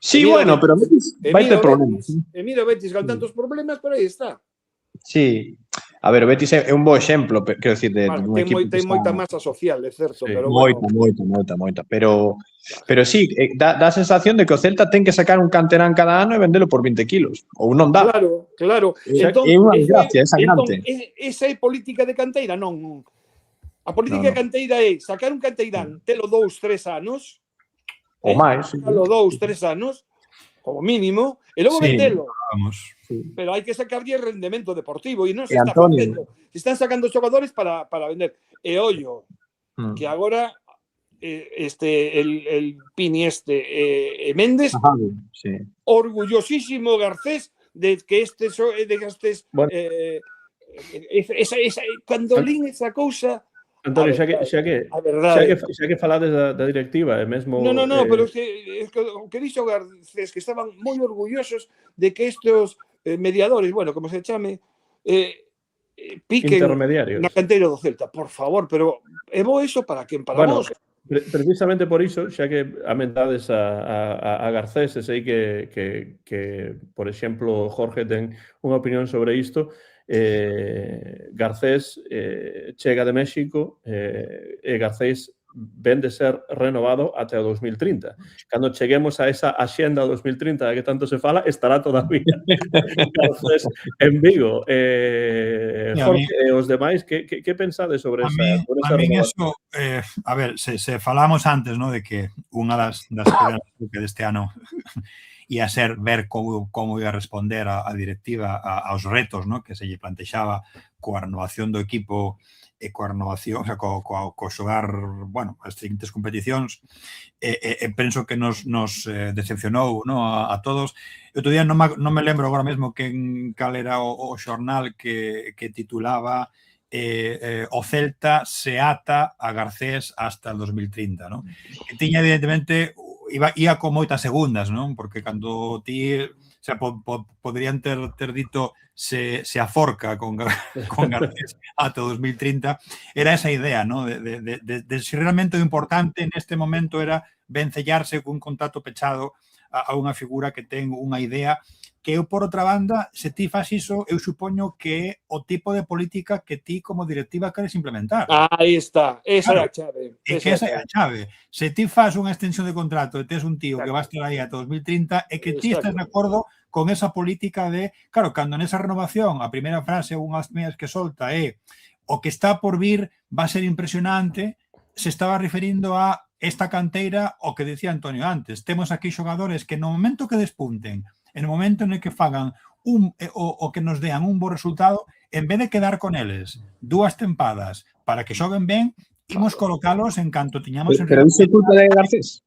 Sí, bueno, pero Betis vai ter problemas. E mira Betis con tantos problemas, pero aí está. Sí. A ver, o Betis é un bo exemplo, quero dicir, de un equipo ten moita masa social, é certo, pero moita, pero sí, dá a sensación de que o Celta ten que sacar un canterán cada ano e vendelo por 20 kilos, ou non dá. Claro. É unha desgracia, é sangrante. Esa é política de canteira, non. A política de canteira é sacar un canteirán, telo 2-3 anos, ou máis, telo 2-3 anos, como mínimo, e logo vendelo. Pero hai que sacarlle rendemento deportivo e non se está facendo. Se están sacando xogadores para vender. E ollo, que agora el Pini Méndez, orgullosísimo Garcés de que cando lín esa cousa. Antonio, xa que falades da directiva, e mesmo... No, pero es que o que dixo Garcés, que estaban moi orgullosos de que estes mediadores, bueno, como se chame, piquen na canteira do Celta, por favor, pero é bo iso para quen? Para vos? Precisamente por iso, xa que amentades a Garcés, e sei que, por exemplo, Jorge ten unha opinión sobre isto, Garcés chega de México e Garcés ven de ser renovado até o 2030. Cando cheguemos a esa axenda 2030 de que tanto se fala, estará todavía Garcés en Vigo. Jorge e os demais, que pensades sobre esa renovación? A ver, se falamos antes, ¿no?, de que unha das esperanzas deste ano ia ser ver como ia responder a directiva aos retos, ¿no?, que se lle plantexaba coa renovación do equipo e coa renovación, o sea, co xogar, bueno, as seguintes competicións, penso que nos decepcionou, ¿no?, a todos. Outro día non me lembro agora mesmo cal era o xornal que titulaba o Celta se ata a Garcés hasta el 2030, ¿no? Que tiña, evidentemente, ia con moitas segundas, non? Porque cando ti, o sea, podrían ter dito se aforca con Garcés ata 2030, era esa idea, ¿no? De si realmente o importante neste momento era vencellarse cun contrato pechado a unha figura que ten unha idea que eu, por outra banda, se ti fas iso, eu supoño que é o tipo de política que ti como directiva queres implementar. Aí está, esa é a chave. E que esa é a chave. Se ti fas unha extensión de contrato e tes un tío que va a estar aí ata 2030 e que ti estás de acordo con esa política de, claro, cando nesa renovación a primeira frase ou unhas medias que solta é o que está por vir va a ser impresionante, se estaba referindo a esta canteira o que decía Antonio antes. Temos aquí xogadores que no momento que despunten, en o momento en que fagan o que nos dean un bo resultado, en vez de quedar con eles 2 tempadas para que xoguen ben, imos colocalos en canto tiñamos... Pero iso é culpa de Garcés?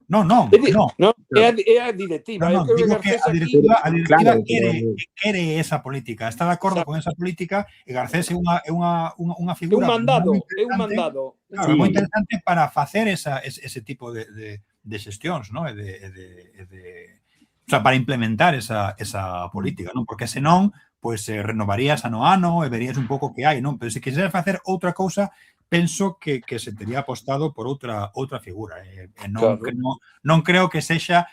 Non, é a directiva. Non, digo que a directiva quere esa política, está de acordo con esa política, e Garcés é unha figura... É un mandado. Claro, moi interesante para facer ese tipo de xestións, non? O sea, para implementar esa política, non? Porque senón, pois renovarías ano a ano e verías un pouco que hai, non? Pero se quixeras facer outra cousa, penso que se tería apostado por outra figura. Non creo que sexa...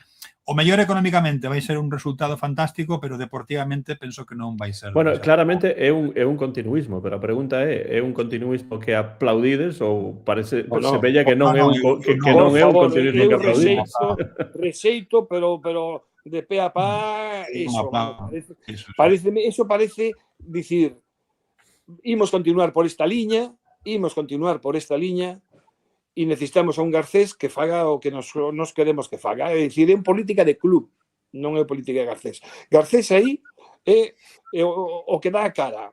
O mellor económicamente vai ser un resultado fantástico, pero deportivamente penso que non vai ser... Bueno, claramente é un continuismo, pero a pregunta é un continuismo que aplaudides ou parece se vella que non é un continuismo que aplaudides? Rexeito, pero de pé a pá, eso parece dicir, imos continuar por esta liña, e necesitamos a un Garcés que faga o que nos queremos que faga. É dicir, é unha política de club, non é política de Garcés. Garcés aí é o que dá a cara,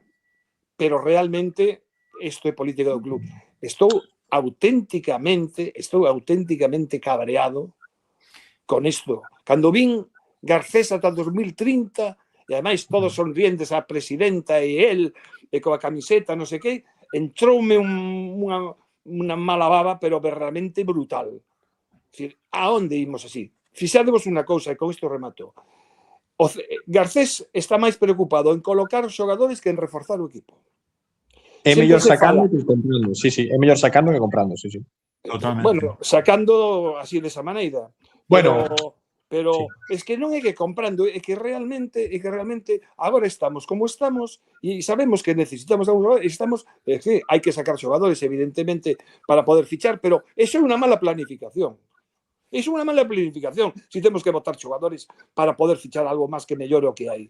pero realmente isto é política do club. Estou auténticamente cabreado con isto. Cando vin Garcés ata 2030, e ademais todos sonrientes, a presidenta e el, e coa camiseta, non sei que, entroume unha mala baba, pero realmente brutal. Es decir, a onde imos así? Fixadevos unha cousa, e con isto remato. Garcés está máis preocupado en colocar xogadores que en reforzar o equipo. É mellor sacando que comprando. Sí, é mellor sacando que comprando, sí. Totalmente. Bueno, sacando así desa maneira. Pero es que non é que comprando, é que realmente agora estamos como estamos e sabemos que necesitamos hai que sacar xogadores, evidentemente, para poder fichar, pero eso é unha mala planificación. Si temos que botar xogadores para poder fichar algo máis que mellore o que hai.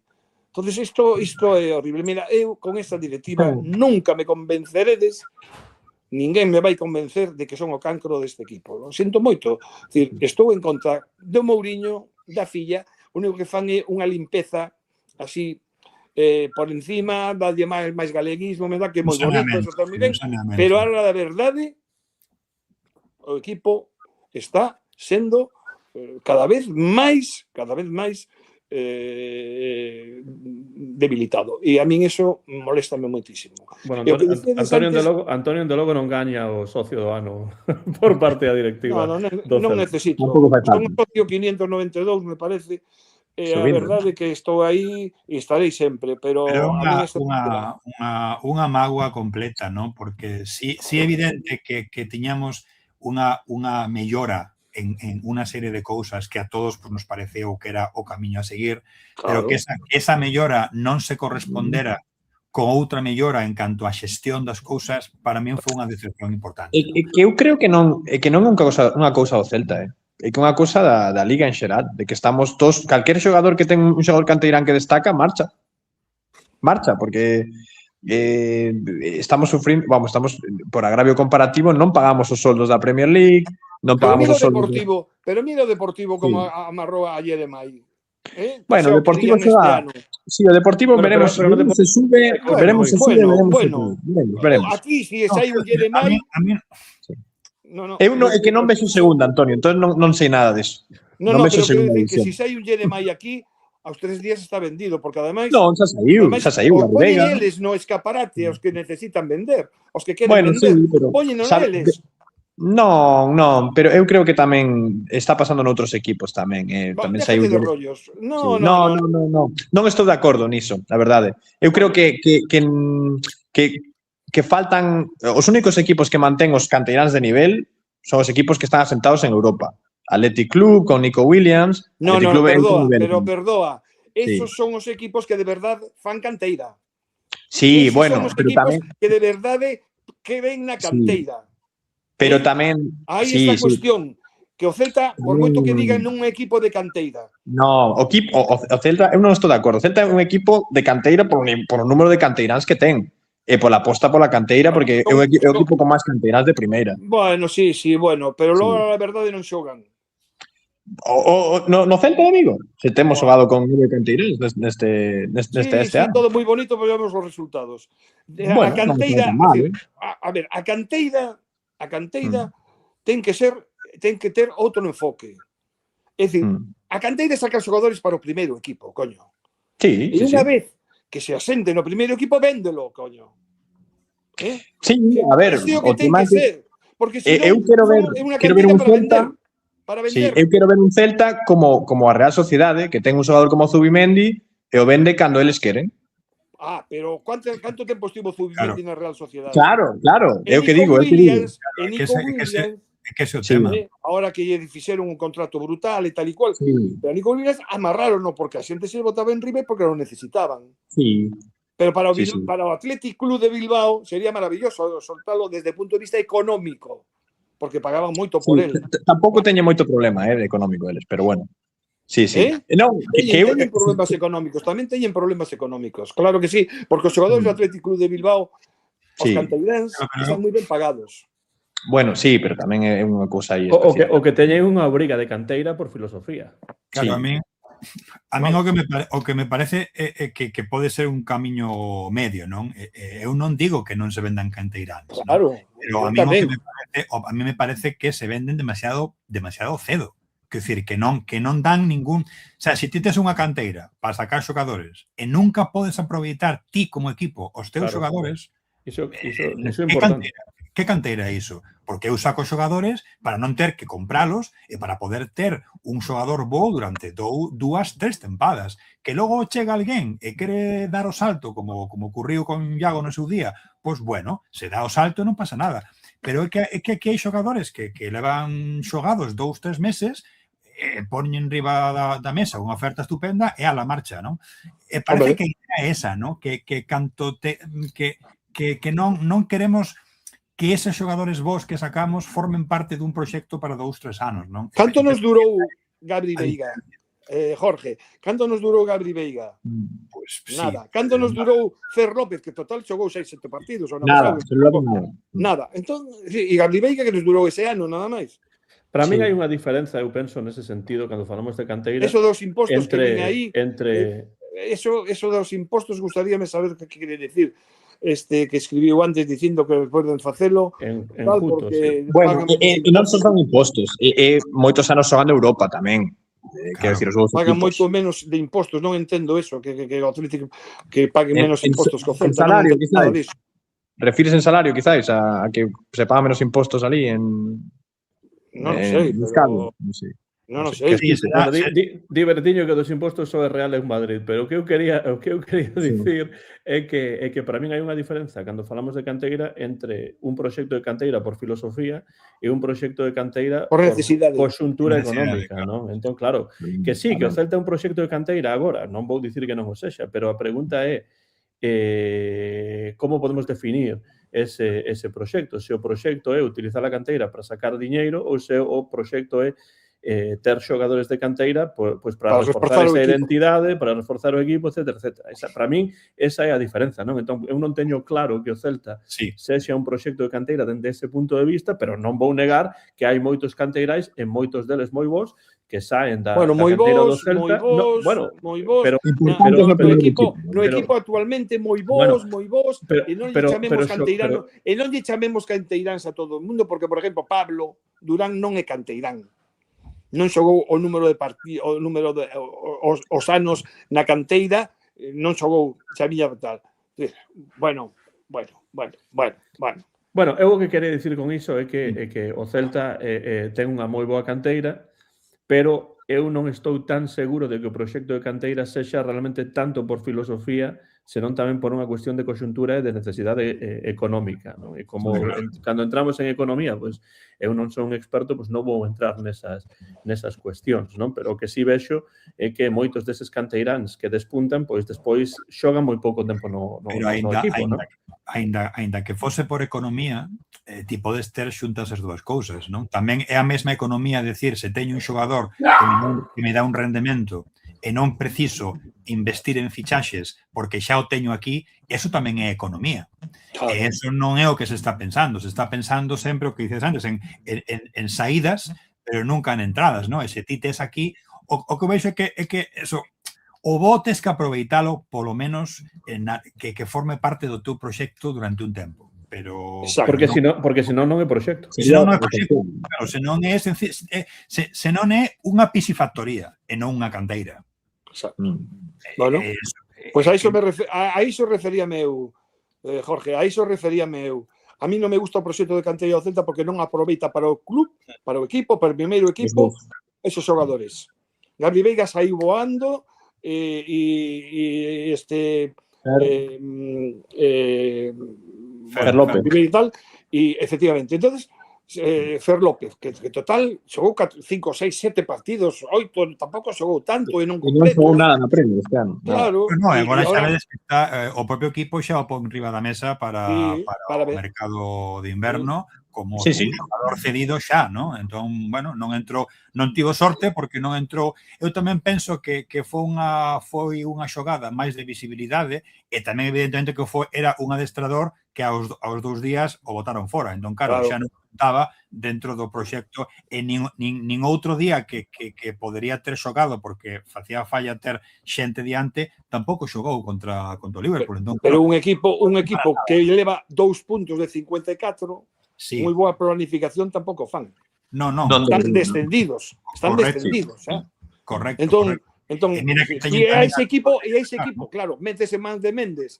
Entonces, isto é horrible. Mira, eu con esta directiva nunca me convenceredes, ninguén me vai convencer de que son o cancro deste equipo. Lo sinto moito. Estou en contra do Mouriño, da filla, o único que fan é unha limpeza así por encima, dalle máis galeguismo, me dá que é moi bonito, eso está moi ben, pero a la verdade, o equipo está sendo cada vez máis debilitado. E a min eso moléstame moitísimo. Bueno, Antonio de Logo non gaña o socio do ano por parte da directiva. Non necesito. Son o socio 592, me parece. A verdade é que estou aí e estarei sempre, pero unha mágoa completa, ¿no? Porque sí é evidente que tiñamos unha mellora en unha serie de cousas que a todos nos pareceu que era o camiño a seguir, pero que esa mellora non se correspondera con outra mellora en canto a xestión das cousas, para min foi unha decepción importante. E que eu creo que non é unha cousa do Celta, é que unha cousa da Liga en xeral, de que estamos todos, calquer xogador que ten un xogador canteirán que destaca, marcha, porque estamos sufrindo, estamos por agravio comparativo, non pagamos os soldos da Premier League, non Pero pagamos mira o o soldo. Deportivo como Sí. amarrou a Yeremai. Bueno, o Deportivo se va. Sí, o Deportivo Bueno, veremos, pero no veremos se sube, veremos se sube, veremos se sube. Veremos. Aquí si No, hai un Yeremai, a mí Eu non, é que non vexo segunda, Antonio, entón non sei nada diso. Non vexo pero quero segunda dicir que división. si hai un Yeremai aquí, aos 3 días está vendido, porque ademais Non, xa saiu, os Gabri poñen Veiga. eles no escaparate, os que necesitan vender, os que queren Bueno, sí, vender, pero poñeno sabe, eles. non, pero eu creo que tamén está pasando noutros equipos tamén, tamén saiu. Déjate de rollos. Sí. Non estou de acordo niso, a verdade. Eu creo que faltan os únicos equipos que mantén os canteiráns de nivel son os equipos que están asentados en Europa. Athletic Club con Nico Williams, Athletic Club é outro nivel. Perdoa. Sí. Esos son os equipos que de verdade fan canteira. Sí, Esos bueno, son os pero equipos tamén que de verdade que ven na canteira. pero tamén Aí sí, está a cuestión. Que o Celta, por moito que digan, non é un equipo de canteira. No, o Celta, eu non estou de acordo. O Celta é un equipo de canteira por o número de canteiráns que ten. E pola aposta pola canteira, porque é o equipo con máis canteiráns de primeira. Bueno, sí, pero logo a verdade non xogan. No Celta, amigo, se temos xogado con 9 canteiráns neste ano. Todo moi bonito, pero vemos os resultados. Bueno, a canteira, a canteira ten que ter outro enfoque. É dicir, a canteira saca xogadores para o primeiro equipo, coño. Sí, E unha vez que se asente no primeiro equipo, véndelo, coño. Sí, a ver, o tema que porque se eu quero ver un Celta para vender. Sí, eu quero ver un Celta como a Real Sociedade, que ten un xogador como Zubimendi e o vende cando eles queren. Pero canto tempo estivo Zubimendi na Real Sociedade? Claro, é o que digo, É que ese o tema. Ahora que lle fixeron un contrato brutal e tal e cual. Pero a Nico Williams amarraron, porque a xente se botaba en riba porque non necesitaban. Sí. Pero para o Athletic Club de Bilbao sería maravilloso soltalo desde o punto de vista económico, porque pagaban moito por él. Tampouco teñen moito problema económico eles, pero bueno. Sí. Non, teñen problemas económicos, tamén teñen problemas económicos. Claro que sí, porque os xogadores do Athletic Club de Bilbao, os canteiráns, están moi ben pagados. Bueno, sí, pero tamén é unha cousa aí especial. O que teñen unha obriga de canteira por filosofía. Claro, a min o que me parece é que pode ser un camiño medio, non? Eu non digo que non se vendan canteiráns, claro, pero a mí me parece que se venden demasiado cedo. Quer dicir, que non dan ningún... O sea, se ti tes unha canteira para sacar xogadores e nunca podes aproveitar ti como equipo os teus xogadores... Iso é importante. Que canteira é iso? Porque eu saco xogadores para non ter que compralos e para poder ter un xogador bo durante 2, 3 tempadas. Que logo chega alguén e quere dar o salto, como ocurriu con Iago no seu día, pois bueno, se dá o salto non pasa nada. Pero é que aquí hai xogadores que levan xogados 2, 3 meses e poñen riba da mesa unha oferta estupenda e a la marcha, non? E parece que é esa, non? Que non queremos que eses xogadores vos que sacamos formen parte dun proxecto para 2, 3 anos, non? Canto nos durou Gabri Veiga? Jorge, canto nos durou Gabri Veiga? Pois nada. Canto nos durou Fer López, que total xogou 6, 7 partidos? Nada. Entón, e Gabri Veiga que nos durou ese ano, nada máis. Para min hai unha diferenza, eu penso, nese sentido, cando falamos de canteira... Eso dos impostos que vin aí... Eso dos impostos, gustaríame saber que quere decir. Que escribiu antes dicindo que poden facelo juntos, sí. Bueno, non son impostos, moitos anos xogando Europa tamén. Quero decir, os pagan moito menos de impostos, non entendo eso, que o Atlético que paguen menos impostos que o Celta. Salario, quizás. Refires en salario, quizás, a que se pagan menos impostos ali en... Non sei, pero... Non sei. Divertiño que dos impostos só é real en Madrid, pero o que eu quería dicir é que para min hai unha diferenza cando falamos de canteira entre un proxecto de canteira por filosofía e un proxecto de canteira por necesidade, por xuntura económica, non? Entón, claro, que sí, que o Celta é un proxecto de canteira agora, non vou dicir que non o sexa, pero a pregunta é como podemos definir ese proxecto, se o proxecto é utilizar a canteira para sacar diñeiro ou se o proxecto é ter xogadores de canteira pois para reforzar esa identidade, para reforzar o equipo, etc. Para min, esa é a diferenza, non? Entón, eu non teño claro que o Celta sexa un proxecto de canteira dende ese punto de vista, pero non vou negar que hai moitos canteirais e moitos deles moi bons que saen da canteira do Celta. Moi bons. Pero no equipo actualmente moi bons, e non lle chamemos canteiráns a todo o mundo, porque, por exemplo, Pablo Durán non é canteirán. Non xogou o número de partidos, os anos na canteira, non xogou, sabía tal. Bueno, eu o que quere dicir con iso é que o Celta ten unha moi boa canteira, pero eu non estou tan seguro de que o proxecto de canteira sexa realmente tanto por filosofía, senón tamén por unha cuestión de conxuntura e de necesidade económica, non? E como cando entramos en economía, pois eu non son un experto, pois non vou entrar nesas cuestións, non? Pero o que si vexo é que moitos deses canteiráns que despuntan, pois despois xogan moi pouco tempo no equipo, non? Ainda que fose por economía, ti podes ter xuntas as dúas cousas, non? Tamén é a mesma economía decir, se teño un xogador que me dá un rendemento e non preciso investir en fichaxes porque xa o teño aquí, eso tamén é economía. E eso non é o que se está pensando. Se está pensando sempre o que dices antes, en saídas, pero nunca en entradas, non? E se ti tes aquí, o que veixo é que eso, o bo tes que aproveitalo, polo menos, que forme parte do teu proxecto durante un tempo. Pero porque senón non é proxecto. Senón non é proxecto. Claro, senón é unha piscifactoría e non unha canteira. Exacto. Bueno, pois a iso referíame eu, Jorge, a iso referíame eu. A mí non me gusta o proxecto de canteira do Celta porque non aproveita para o club, para o equipo, para o primeiro equipo, esos xogadores. Gabri Veiga saiu voando e Fer López e tal, e efectivamente, entonces Fer López, que total xogou 5, 6, 7 partidos, 8, tampouco xogou tanto e non completo. Non xogou nada na Premier este ano. Claro. Agora xa vedes que está o propio equipo xa o pon riba da mesa para o mercado de inverno como un xogador cedido xa, non? Entón, bueno, non tivo sorte porque non entrou. Eu tamén penso que foi unha xogada máis de visibilidade e tamén evidentemente que era un adestrador que aos 2 días o botaron fora. Entón, claro, xa non estaba dentro do proxecto e nin outro día que podería ter xogado porque facía falla ter xente diante, tampouco xogou contra o Liverpool. Entón, pero un equipo que leva 2 puntos de 54, moi boa planificación tampouco fan. Non. Están descendidos. Correcto. Entón, e a ese equipo, claro, métese man de Méndez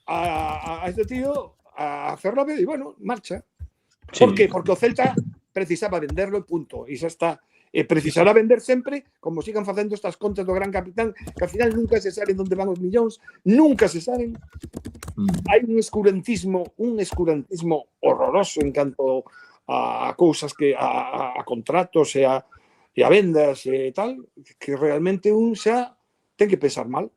a este tío, a Fer López, e bueno, marcha. Por qué? Porque o Celta precisaba venderlo, punto. E xa está. E precisará vender sempre, como sigan facendo estas contas do gran capitán, que al final nunca se saben onde van os millóns, nunca se saben. Hai un escurantismo horroroso en canto a cousas que a contratos e a vendas e tal, que realmente un xa ten que pensar mal.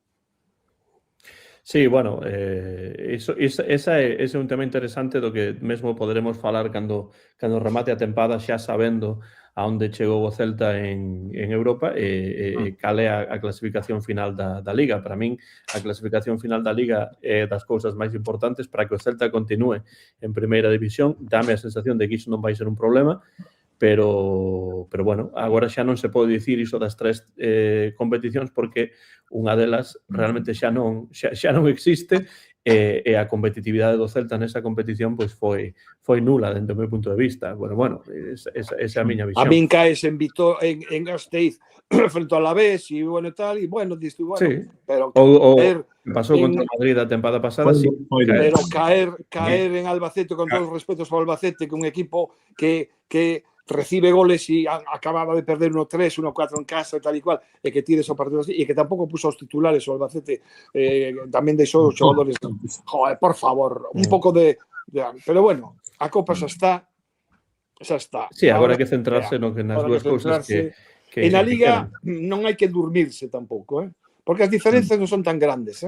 Sí, bueno, ese é un tema interesante do que mesmo poderemos falar cando remate a tempada xa sabendo a onde chegou o Celta en Europa e cal é a clasificación final da Liga. Para min, a clasificación final da Liga é das cousas máis importantes para que o Celta continúe en primeira división. Dame a sensación de que iso non vai ser un problema, pero bueno, agora xa non se pode dicir iso das 3 competicións porque unha delas realmente xa non existe e a competitividade do Celta nesa competición pois foi nula dentro do meu punto de vista. Bueno, esa é a miña visión. A min caes en Gasteiz frente ao Alavés e bueno tal, e bueno, diste, bueno, sí. Pero pasou contra o Madrid a tempada pasada, sí. Pero caer en Albacete, con todos os respetos ao Albacete, que un equipo que recibe goles e acababa de perder 1-3, 1-4 en casa e tal e cual, e que tires o partido así, e que tampouco puso os titulares o Albacete, tamén deixou os xogadores. Joder, por favor, un pouco de... Pero bueno, a Copa xa está. Sí, agora hai que centrarse nas dúas cousas que... E na Liga non hai que dormirse tampouco, porque as diferenzas non son tan grandes,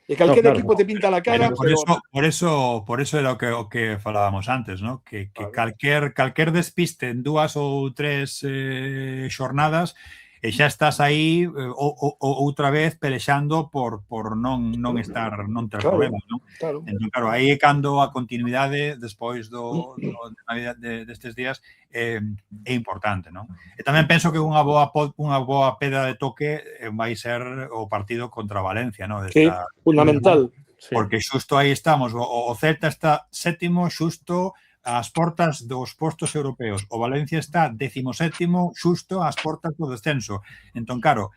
E calquer No, claro. equipo te pinta la cara, Por eso era o que falábamos antes, ¿no? Que calquer despiste en 2 ou 3 xornadas e xa estás aí outra vez pelexando por non ter claro, problemas, non? claro. Entón, claro, aí é cando a continuidade despois destes días é importante, non? E tamén penso que unha boa pedra de toque vai ser o partido contra Valencia, non? Sí, fundamental. Sí. Porque xusto aí estamos, o Celta está sétimo xusto ás portas dos postos europeos, o Valencia está 17º xusto ás portas do descenso. Entón, claro.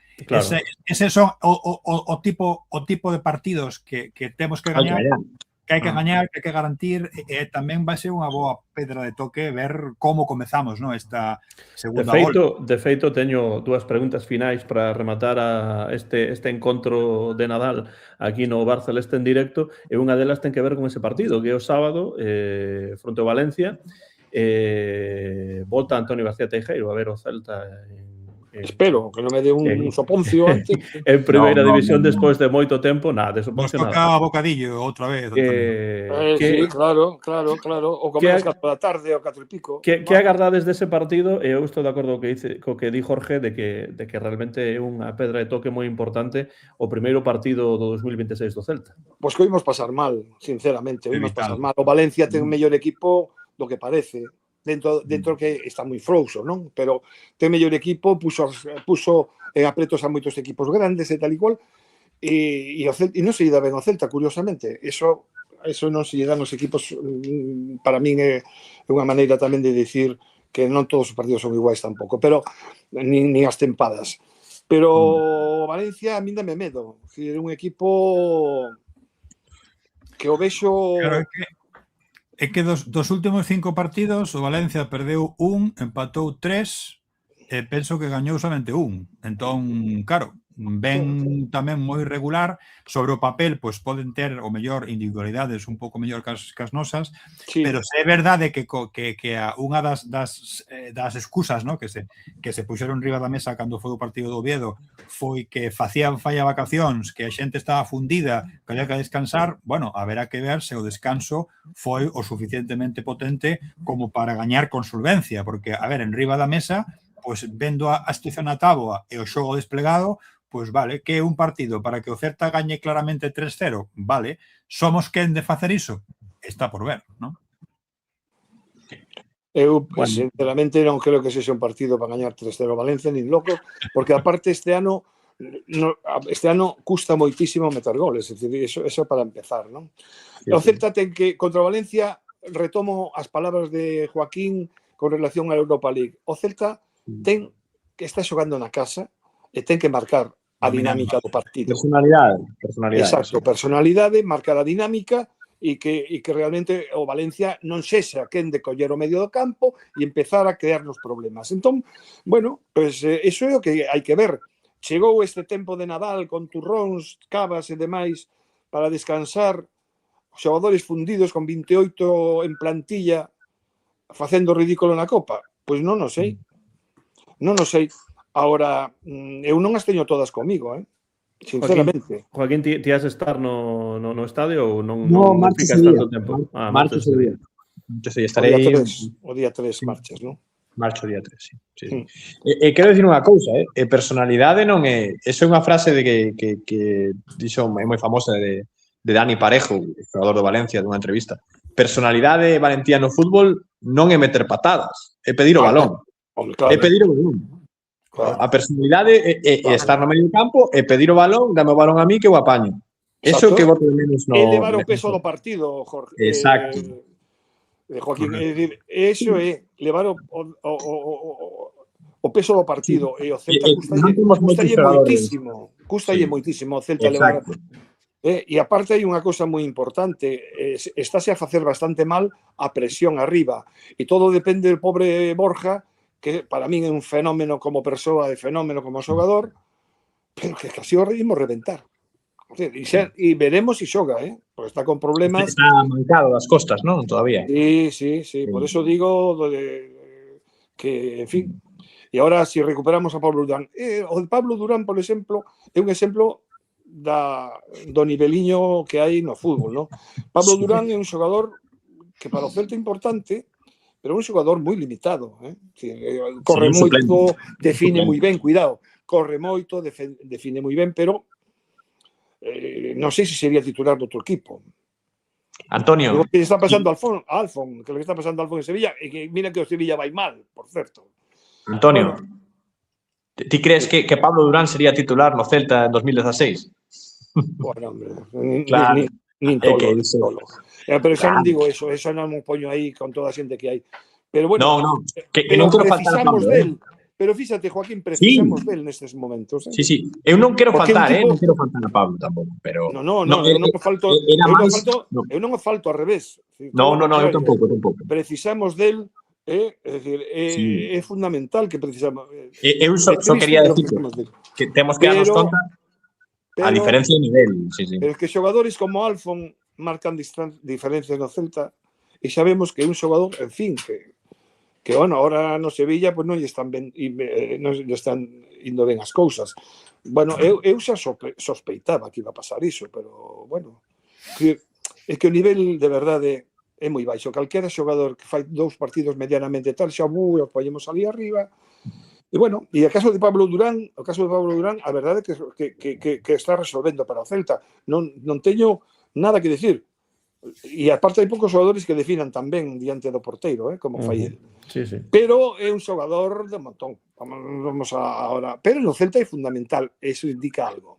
Ese son o tipo de partidos que temos que gañar, que hai que gañar, que hai que garantir, e tamén vai ser unha boa pedra de toque ver como comezamos, ¿no? Esta segunda volta. De feito, teño 2 preguntas finais para rematar este encontro de Nadal aquí no Bar Celeste en directo, e unha delas ten que ver con ese partido, que é o sábado, fronte ao Valencia, volta Antonio García Teijeiro a ver o Celta Espero que non me dé un soponcio antes. En primeira división despois de moito tempo, nada, de soponcio nada. Nos toca bocadillo outra vez, Antonio. Sí, claro. O comer as 4 da tarde ou 4 e pico. Que agardades dese partido? E eu estou de acordo co que di Jorge de que realmente é unha pedra de toque moi importante o primeiro partido do 2026 do Celta. Pois que oímos pasar mal, sinceramente, oímos pasar mal. O Valencia ten un mellor equipo do que parece. Dentro que está moi frouxo, non? Pero ten mellor equipo, puxo en apretos a moitos equipos grandes e tal e cual, e non se lle dá ben ao Celta, curiosamente. Eso non se lle dan os equipos, para min é unha maneira tamén de dicir que non todos os partidos son iguais tampouco, pero nin as tempadas. Pero Valencia a min dame medo. É un equipo que o vexo... Claro, é que dos últimos 5 partidos o Valencia perdeu 1, empatou 3 e penso que gañou somente 1. Entón, claro, ven tamén moi regular. Sobre o papel, pois poden ter o mellor individualidades un pouco mellor que as nosas, sí. Pero se é verdade que unha das excusas, ¿no? que se puxeron riba da mesa cando foi o partido do Oviedo foi que facían falla vacacións, que a xente estaba fundida, que había que descansar. Bueno, haberá que ver se o descanso foi o suficientemente potente como para gañar con solvencia, porque, a ver, en riba da mesa, pois vendo a situación na táboa e o xogo desplegado, pois vale, que é un partido para que o Celta gañe claramente 3-0, vale. Somos quen de facer iso? Está por ver, non? Eu, sinceramente, non creo que sexa un partido para gañar 3-0 Valencia, nin loco, porque aparte este ano custa moitísimo meter goles, é dicir, eso para empezar, non? O Celta ten que, contra Valencia, retomo as palabras de Joaquín con relación á Europa League. O Celta ten que está xogando na casa e ten que marcar a dinámica do partido. Personalidade. Exacto, personalidade, marcar a dinámica e que realmente o Valencia non sexa quen de coller o medio do campo e empezar a crearnos problemas. Entón, bueno, pues eso é o que hai que ver. Chegou este tempo de Nadal con turróns, cavas e demais para descansar, xogadores fundidos con 28 en plantilla facendo ridículo na Copa. Pois non o sei. Non o sei. Ahora, eu non as teño todas comigo, sinceramente. Joaquín, ti has estar no estadio ou non marches ficas tanto tempo? Marches o día. Estarei o día 3 marches, non? Marcho o día 3, sí. E quero dicir unha cousa, personalidade non é... Eso é unha frase de que dixo, é moi famosa de Dani Parejo, xogador do Valencia, dunha entrevista. Personalidade valentía no fútbol non é meter patadas, é pedir o balón. É pedir o balón. A personalidade é estar no medio do campo e pedir o balón, dame o balón a mí que o apaño. Eso é o que voto de menos no... Elevar o peso do partido, Jorge. Exacto. Joaquín, é dicir, eso é levar o peso do partido e o Celta custalle moitísimo o Celta levar. E aparte hai unha cousa moi importante, estáse a facer bastante mal a presión arriba e todo depende do pobre Borja, que para min é un fenómeno como persoa e fenómeno como xogador, pero que casi o ritmo reventar. E veremos se xoga, porque está con problemas. Está mancado das costas, non? Todavía. Sí. Por eso digo que, en fin. E agora, se recuperamos a Pablo Durán. O de Pablo Durán, por exemplo, é un exemplo do niveliño que hai no fútbol, non? Pablo Durán é un xogador que para o Celta é importante, pero é un xogador moi limitado, corre moito, define moi ben, cuidado, corre moito, define moi ben, pero non sei se sería titular do outro equipo. Antonio. Lo que está pasando a Alfon, que lo que está pasando a Alfon en Sevilla, e que mira que o Sevilla vai mal, por certo. Antonio, ti crees que Pablo Durán sería titular no Celta en 2016? Bueno, hombre, Claro. nin tolo. Pero xa non Claro. digo eso non me poño aí con toda a xente que hai. Pero bueno, No, que non quero faltar a precisamos Pablo, del. Pero fíxate, Joaquín, precisamos Sí. del nestes momentos. Sí. Eu non quero Porque faltar, un tipo- non quero faltar a Pablo tampouco, pero... Eu non falto ao revés. No, eu tampouco. Precisamos del, é dicir, Sí. é fundamental que precisamos. Eu só quería decir que temos que darnos conta a diferencia de nivel. Sí. Pero es que xogadores como Alfon marcan diferencias no Celta e sabemos que é un xogador, en fin, que bueno, ahora no Sevilla pues non lle están ben, non lle están indo ben as cousas. Bueno, eu xa sospeitaba que iba a pasar iso, pero bueno, é que o nivel de verdade é moi baixo. Calquera xogador que fai 2 partidos medianamente tal, xa o poñemos ali arriba. E bueno, e o caso de Pablo Durán, a verdade é que está resolvendo para o Celta. Non teño nada que decir. E aparte hai poucos xogadores que definan tamén diante do porteiro, como fai el. Sí. Pero é un xogador de montón. Vamos ahora. Pero no Celta é fundamental, eso indica algo.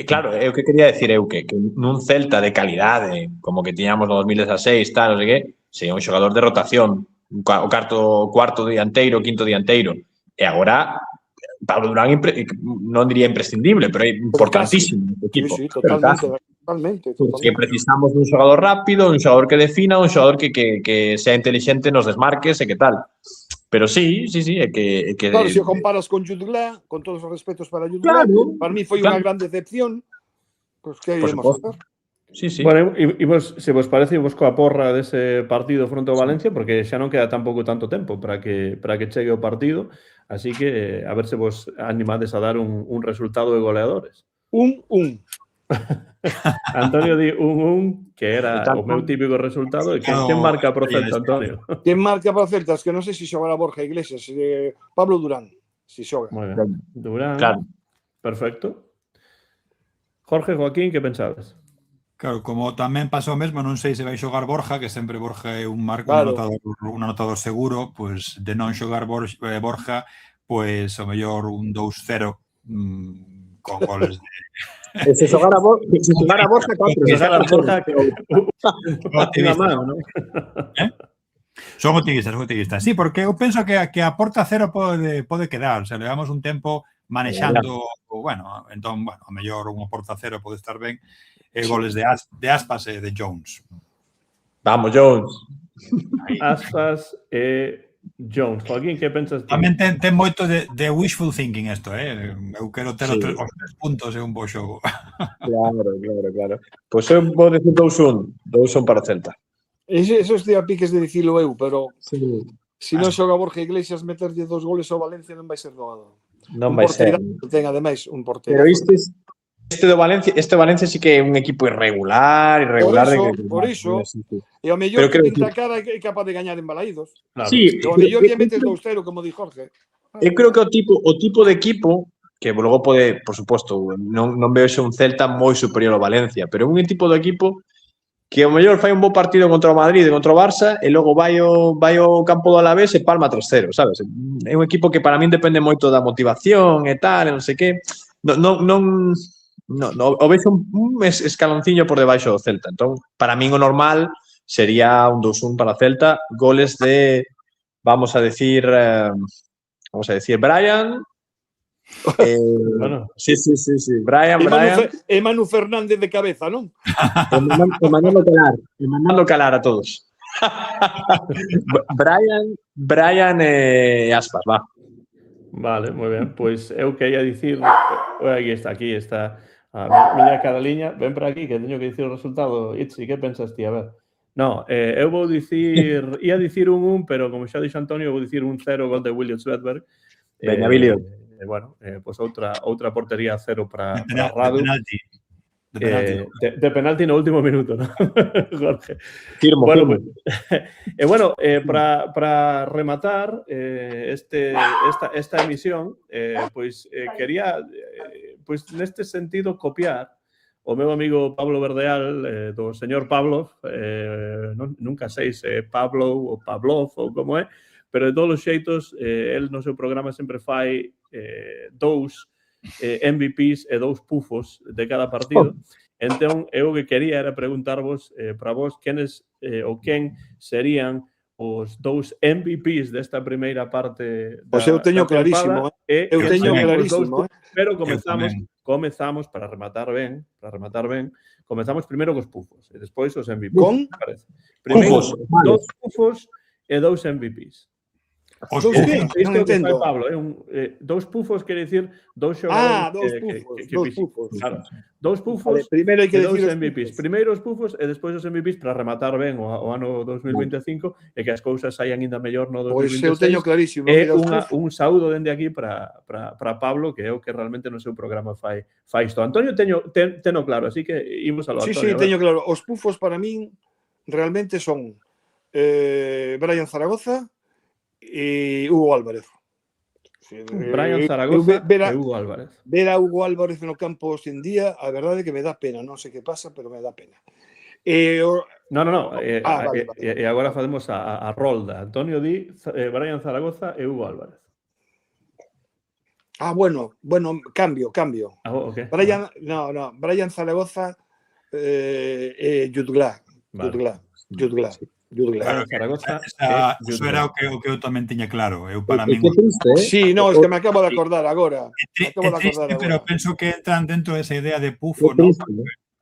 Claro, é o que quería decir eu, que nun Celta de calidade, como que tiñamos no 2016, tal, non sei que, sería un xogador de rotación, o cuarto dianteiro, quinto dianteiro. E agora, Pablo Durán non diría imprescindible, pero é importantísimo no equipo. Sí, totalmente. Que precisamos dun xogador rápido, un xogador que defina, un xogador que sea inteligente nos desmarques e que tal. Pero sí, é que... Claro, se o comparas con Jude Law, con todos os respetos para Jude Law, para mí foi unha gran decepción, pues que iremos a facer? Sí. Bueno, e vos, se vos parece, vos coa porra dese partido fronte ao Valencia, porque xa non queda tampouco tanto tempo para que chegue o partido, así que a ver se vos animades a dar un resultado de goleadores. 1-1. Antonio di 1-1, que era o meu típico resultado. Quen marca pro Celta, Antonio? Quen marca pro Celta? Es que non sei se xogará Borja Iglesias, Pablo Durán, se xoga. Moi ben. Durán, claro. Perfecto. Jorge, Joaquín, que pensades? Claro, como tamén pasou mesmo, non sei se vai xogar Borja, que sempre Borja é un anotador seguro, pois de non xogar Borja, pois o mellor un 2-0 con goles de... Se xogara Borja, 4. Se xogara Borja, Son optimistas. Sí, porque eu penso que a porta cero pode quedar. O sea, levamos un tempo manexando, bueno, entón, bueno, a mellor unha porta cero pode estar ben. Goles de Aspas e de Jones. Vamos, Jones. Aspas e Jones. Joaquín, que pensas ti? Tamén ten moito de wishful thinking isto, Eu quero ter os 3 puntos e un bo xogo. Claro. Pois eu vou decir 2-1 para o Celta. Esos de a piques de dicilo eu, pero se non xoga Borja Iglesias, meterlle 2 goles ao Valencia non vai ser doado. Non vai ser. Ten ademais un portero. Pero este Valencia sí que é un equipo irregular. Por iso. E ao mellor que tenta cara é capaz de gañar en Balaídos. Sí. E ao mellor lle metes 2-0, como di Jorge. Eu creo que o tipo de equipo que logo pode, por suposto, non veo ese un Celta moi superior ao Valencia, pero un tipo de equipo que ao mellor fai un bo partido contra o Madrid e contra o Barça e logo vai ao campo do Alavés e palma 3-0, sabes? É un equipo que para min depende moito da motivación e tal, non sei que. O vexo un escalonciño por debaixo do Celta. Entón, para min o normal sería un 2-1 para o Celta, goles de, vamos a decir, Brian. Bueno. Sí. Brian. E Manu Fernández de cabeza, non? E mandando calar a todos. Brian e Aspas, va. Vale, moi ben. Pois eu que ia dicir... Aquí está. A miña caraliña. Ven para aquí, que teño que dicir o resultado. Itzi, que pensas ti? A ver. No, eu vou dicir... Ia dicir un 1, pero como xa dixo Antonio, vou dicir un 0 gol de William Svedberg. Veña, William. bueno, pois outra portería a cero para De Radu. penalti. De penalti. De penalti no último minuto, ¿no? Jorge. Firmo, Bueno, firmo. para rematar esta emisión, quería, neste sentido, copiar o meu amigo Pablo Verdeal, do señor Pavlov, nunca sei se é Pablo ou Pavlov ou como é, pero de todos os xeitos, el no seu programa sempre fai dous MVPs e dous pufos de cada partido. Entón, eu o que quería era preguntarvos para vos quenes ou quen serían os dous MVPs desta primeira parte da Pois eu teño clarísimo, eu teño clarísimo, pero comezamos para rematar ben, comezamos primeiro cos pufos e despois os MVPs. Con? Primeiro, Pufos, dous pufos e dous MVPs. Os Dous que? Isto Non que fai entendo. Pablo, dous pufos quere dicir dous xogadores Dous pufos. Claro, dous pufos Vale, primeiro hai que e dous decir os MVPs. pufos. Primeiro os pufos e despois os MVPs para rematar ben o ano 2025 e que as cousas saian ainda mellor no 2026. Pois eu teño clarísimo. É Mira, os pufos. un saúdo dende aquí para Pablo, que é o que realmente no seu programa fai isto. Antonio teno claro, así que imos a lo Sí, Antonio. teño claro. Os pufos para min realmente son Brian Zaragoza e Hugo Álvarez. Brian Zaragoza e Hugo Álvarez. Ver a Hugo Álvarez no campo hoxe en día, a verdade é que me dá pena, non sei que pasa, pero me dá pena. No. Vale. E agora facemos a rolda. Antonio di Brian Zaragoza e Hugo Álvarez. Bueno, cambio. Okay. Brian Zaragoza e Jutgla. Claro, Zaragoza eso era o que eu tamén tiña claro. Eu para min. Que triste, Sí, no, es que me acabo de acordar agora. Pero penso que entran dentro desa idea de pufo, Que non? triste,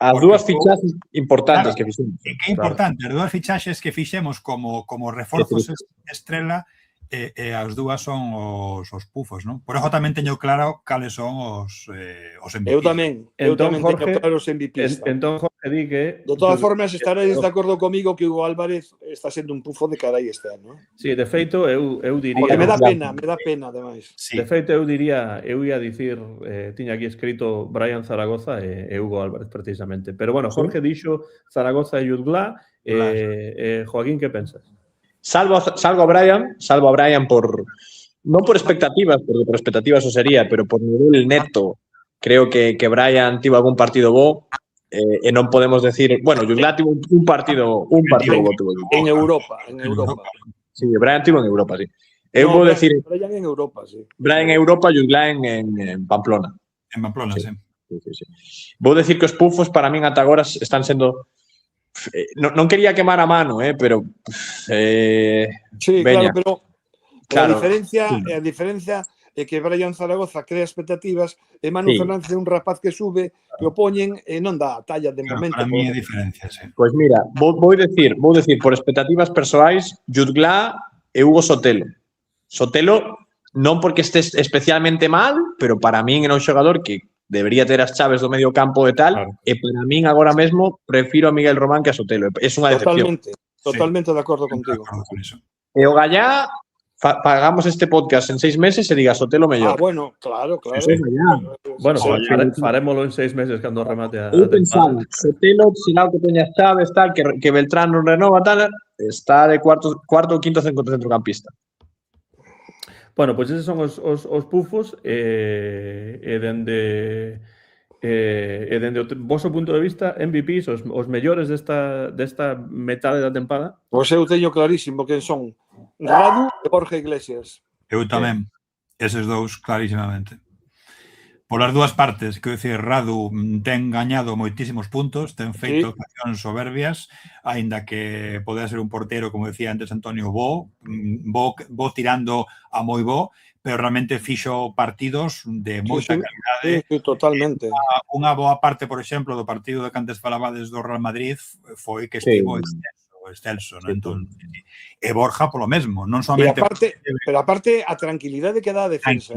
As dúas fichaxes importantes que fixemos. Que é importante, as dúas fichaxes que fixemos como reforzos estrela e as dúas son os pufos, non? Por eso tamén teño claro cales son os MVPs. Eu tamén Jorge, teño claro os MVPs. Entón, Jorge, di que... De todas formas, estaréis de acordo comigo que Hugo Álvarez está sendo un pufo de carai este ano. Sí, de feito, eu diría... Porque me dá pena, ademais. Sí. De feito, eu ia dicir, tiña aquí escrito Brian Zaragoza e Hugo Álvarez, precisamente. Pero, bueno, Jorge dixo Zaragoza e Jutgla. Joaquín, que pensas? Salvo a Brian non por expectativas, porque por expectativas eso sería, pero por nivel neto, creo que Brian tivo algún partido bo, e non podemos decir, bueno, Jutgla tivo un partido bo. En Europa. Sí, Brian tivo en Europa, sí. Eu vou decir Brian en Europa, sí. Brian en Europa, Jutgla en Pamplona. En Pamplona, sí. Sí. Vou decir que os pufos para min ata agora están sendo non quería quemar a mano, pero sí, veña. claro, pero a diferencia é que Brian Zaragoza crea expectativas e Manu Fernández é un rapaz que sube, que o poñen e non dá a talla de momento. Para mí é diferencia, sí. Pois mira, vou decir por expectativas persoais, Jutgla e Hugo Sotelo. Sotelo non porque estés especialmente mal, pero para min é un xogador que debería ter as chaves do medio campo e tal, e para min agora mesmo prefiro a Miguel Román que a Sotelo. É unha decepción. Totalmente de acordo contigo. E o Gallá, pagamos este podcast en 6 meses e diga Sotelo mellor. Bueno, claro. Sí. Bueno, farémolo en 6 meses cando remate a temporada. Sotelo, será o que teña as chaves, tal, que Beltrán non renova, tal, está de cuarto ou quinto centrocampista. Bueno, pois eses son os pufos e dende o vosso punto de vista, MVPs, os mellores desta metade da tempada. Pois eu teño clarísimo que son Radu e Borja Iglesias. Eu tamén. Eses dous clarísimamente. Polas dúas partes, quero dicir, Radu ten gañado moitísimos puntos, ten feito accións soberbias, aínda que podea ser un portero, como decía antes Antonio, bo tirando a moi bo, pero realmente fixo partidos de moita calidade. Sí, totalmente. Unha boa parte, por exemplo, do partido de que antes falabades do Real Madrid foi que estivo excelso, non? Entón, e Borja polo mesmo, non somente... Pero aparte, a tranquilidade que dá a defensa.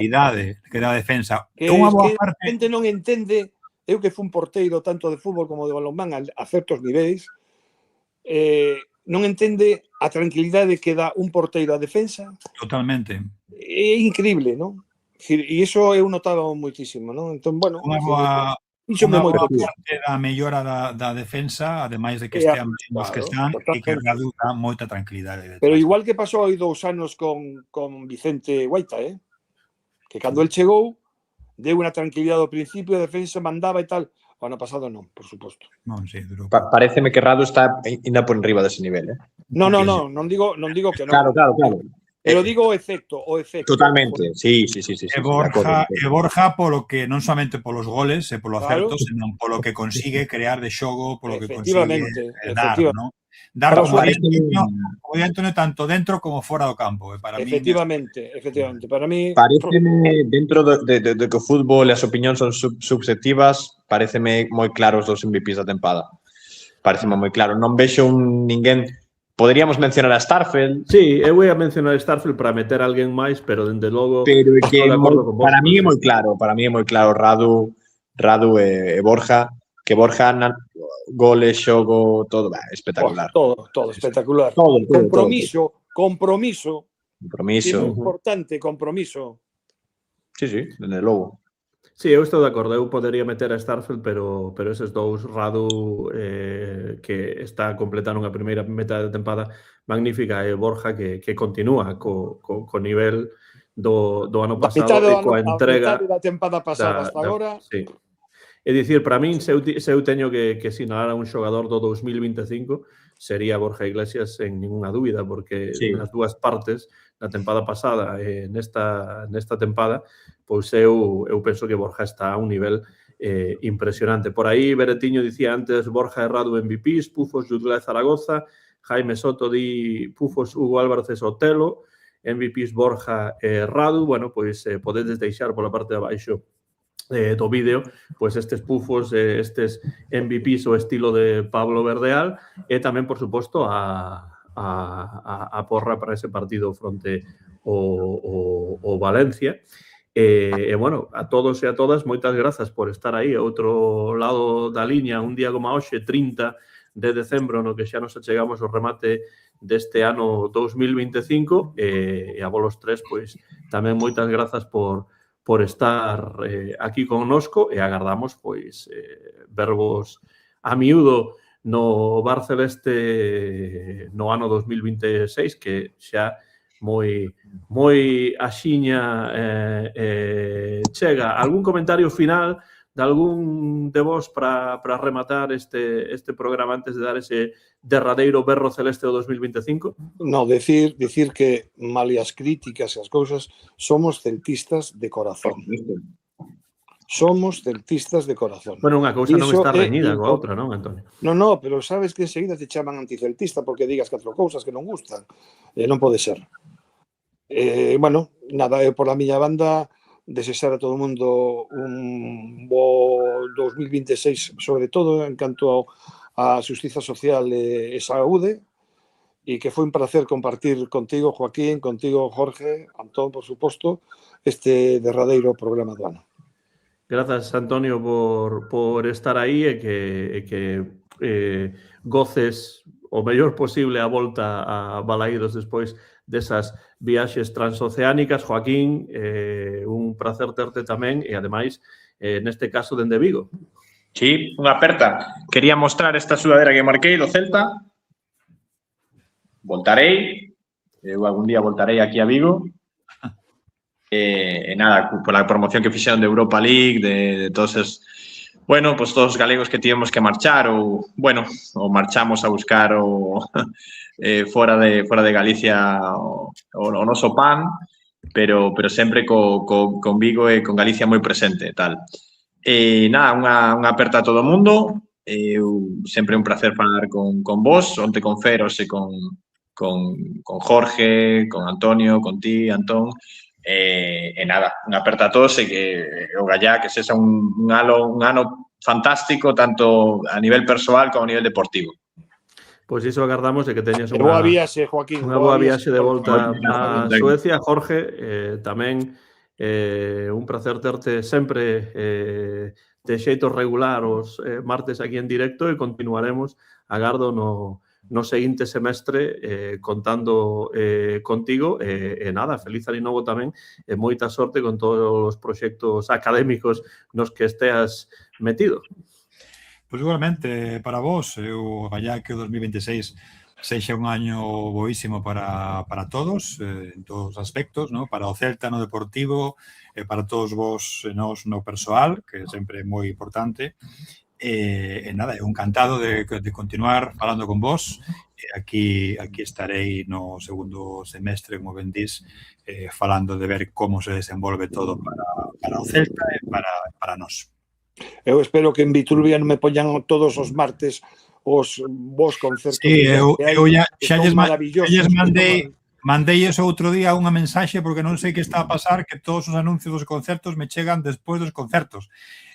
Que unha boa parte... A xente non entende, eu que fui un porteiro tanto de fútbol como de balonmán a certos niveis, non entende a tranquilidade que dá un porteiro a defensa. Totalmente. É increíble, non? E iso eu notaba moitísimo, non? Entón, bueno, unha boa parte da mellora da defensa, ademais de que estean os que están, e que Radu dá moita tranquilidade. Pero igual que pasou hai 2 anos con Vicente Guaita, que cando el chegou, deu unha tranquilidade ao principio, a defensa mandaba e tal. O ano pasado non, por suposto. Non, sí, duro. Pareceme que Radu está ainda por enriba dese nivel, Non digo que non. Claro. Pero digo o efecto. Totalmente, sí. E Borja polo que non somente polos goles e polo acerto, senón polo que consigue crear de xogo, polo que consigue dar, non? Dar como di Antonio, tanto dentro como fora do campo. Efectivamente. Para mí... Pareceme, dentro do que o fútbol e as opinións son subjetivas, pareceme moi claro os 2 MVPs da tempada. Pareceme moi claro. Non vexo ninguén... Poderíamos mencionar a Starfelt. Sí, eu voy a mencionar a Starfelt para meter a alguén máis, pero dende logo... Pero que para mí é moi claro, Radu e Borja, que Borja goles, xogo, todo, espectacular. Todo espectacular. Compromiso. É importante, compromiso. Sí, dende logo. Sí, eu estou de acordo, eu podería meter a Starfelt, pero eses 2, Radu, que está completando unha primeira metade de tempada magnífica, e Borja, que continúa co nivel do ano pasado e coa entrega da tempada pasada hasta agora. Sí. É dicir, para min, se eu teño que sinalar a un xogador do 2025, sería Borja Iglesias sen ninguna dúbida, porque nas 2 partes, na tempada pasada e nesta tempada, pois eu penso que Borja está a un nivel impresionante. Por aí, Beretiño dicía antes Borja e Radu MVPs, Pufos, Jutla e Zaragoza, Jaime Soto di Pufos, Hugo Álvarez e Sotelo, MVPs Borja e Radu. Bueno, pois podedes deixar pola parte de abaixo do vídeo, pois estes pufos, estes MVPs o estilo de Pablo Verdeal, e tamén, por suposto, a porra para ese partido fronte o Valencia. E, bueno, a todos e a todas, moitas grazas por estar aí ao outro lado da liña, un día como hoxe, 30 de decembro, no que xa nos achegamos ao remate deste ano 2025, e a vos 3, pois, tamén moitas grazas por estar aquí connosco, e agardamos, pois, vervos a miúdo no Bar Celeste no ano 2026, que xa moi axiña chega. Algún comentario final de algún de vos para rematar este programa antes de dar ese derradeiro berro celeste do 2025? No, decir que, malias críticas e as cousas, somos celtistas de corazón. Somos celtistas de corazón. Bueno, unha cousa non está reñida coa outra, non, Antonio? Non, pero sabes que enseguida te chaman anticeltista porque digas 4 cousas que non gustan. Non pode ser. Bueno, nada, por a miña banda, desexar a todo o mundo un bo 2026, sobre todo en canto a xustiza social e saúde, e que foi un placer compartir contigo, Joaquín, contigo, Jorge, Antón, por suposto, este derradeiro programa do ano. Grazas, Antonio, por estar aí e que goces o mellor posible a volta a Balaídos despois desas viaxes transoceánicas. Joaquín, un placer terte tamén e, ademais, neste caso, dende Vigo. Sí, unha aperta. Quería mostrar esta sudadera que marquei do Celta. Voltarei. Eu algún día voltarei aquí a Vigo. E nada, pola promoción que fixeron de Europa League, de todos os... Bueno, pues todos os galegos que tivemos que marchar ou, bueno, ou marchamos a buscar fora de Galicia o noso pan, pero sempre con Vigo e con Galicia moi presente e tal. E nada, unha aperta a todo o mundo. Eu sempre un placer falar con vos, onte con Feros e con Jorge, con Antonio, con ti, Antón. E nada, unha aperta a todos e que o gallá que sexa un ano fantástico tanto a nivel persoal como a nivel deportivo. Pois iso agardamos de que teñas unha boa viaxe, Joaquín, unha boa viaxe de volta a Suecia. Jorge, tamén un placer terte sempre de xeito regular os martes aquí en directo, e continuaremos, agardo, no seguinte semestre contando contigo e nada, feliz ano novo tamén e moita sorte con todos os proxectos académicos nos que esteas metido. Pois igualmente para vos, eu vaya que o 2026 sexa un año boísimo para todos, en todos os aspectos, ¿no? Para o Celta no deportivo, para todos vos nos no persoal, que sempre é moi importante. E nada, eu encantado de continuar falando con vos. Aquí estarei no segundo semestre, como ben dís, falando de ver como se desenvolve todo para o Celta e para nós. Eu espero que en Vitruvian me poñan todos os martes os vos concertos. Sí, eu xa lles mandei eso outro día unha mensaxe porque non sei que está a pasar, que todos os anuncios dos concertos me chegan despois dos concertos.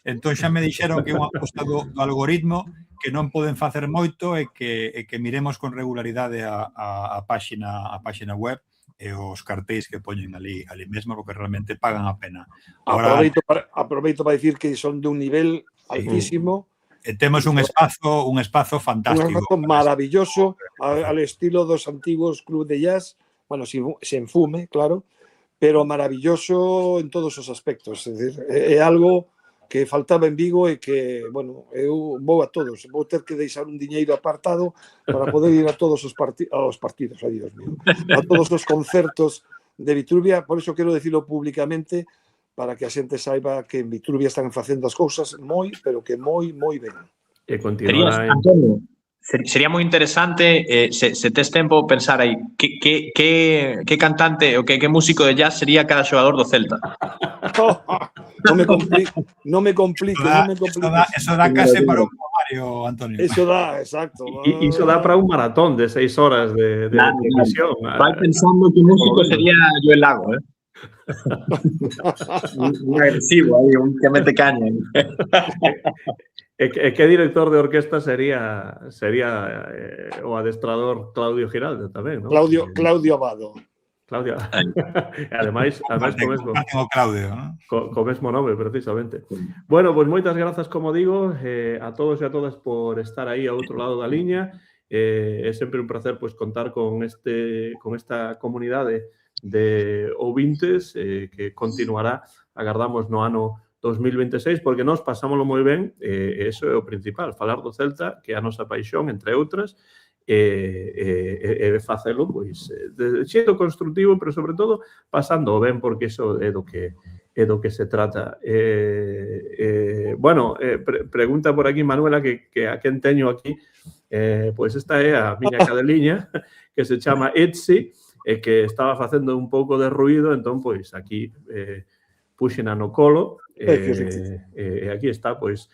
Entón xa me dixeron que é unha aposta do algoritmo, que non poden facer moito e que miremos con regularidade a páxina web e os cartéis que poñen ali mesmo, porque realmente pagan a pena. Aproveito para dicir que son de un nivel altísimo. E temos un espazo fantástico. Un espazo maravilloso al estilo dos antiguos club de jazz, bueno, sen fume, claro, pero maravilloso en todos os aspectos. É dicir, é algo que faltaba en Vigo e que, bueno, eu vou a todos. Vou ter que deixar un diñeiro apartado para poder ir a todos os partidos, ai Dios mío, a todos os concertos de Vitruvia. Por eso quero decirlo públicamente, para que a xente saiba que en Vitruvia están facendo as cousas moi, pero que moi ben. E continuará Antonio, sería moi interesante se tes tempo pensar aí que cantante ou que músico de jazz sería cada xogador do Celta. Non me complico. Eso dá case para un pomario, Antonio. Eso dá, exacto. Iso dá para un maratón de 6 horas de emisión. Vai pensando que músico sería Joel Lago, un agresivo aí, un que mete caña. E que director de orquesta sería o adestrador Claudio Giraldo tamén, non? Claudio Abado. Claudio. Ademais co mesmo nome, precisamente. Bueno, pois moitas grazas, como digo, a todos e a todas por estar aí ao outro lado da liña. É sempre un placer pois contar con esta comunidade de ouvintes que continuará, agardamos, no ano 2026, porque nós pasámoslo moi ben, e iso é o principal, falar do Celta, que é a nosa paixón, entre outras, e facelo pois de xeito constructivo, pero sobre todo pasando ben, porque iso é do que se trata. Bueno, pregunta por aquí Manuela que a quen teño aquí, pois esta é a miña cadeliña que se chama Etsy, e que estaba facendo un pouco de ruído, entón, pois, aquí puxena no colo, e aquí está, pois,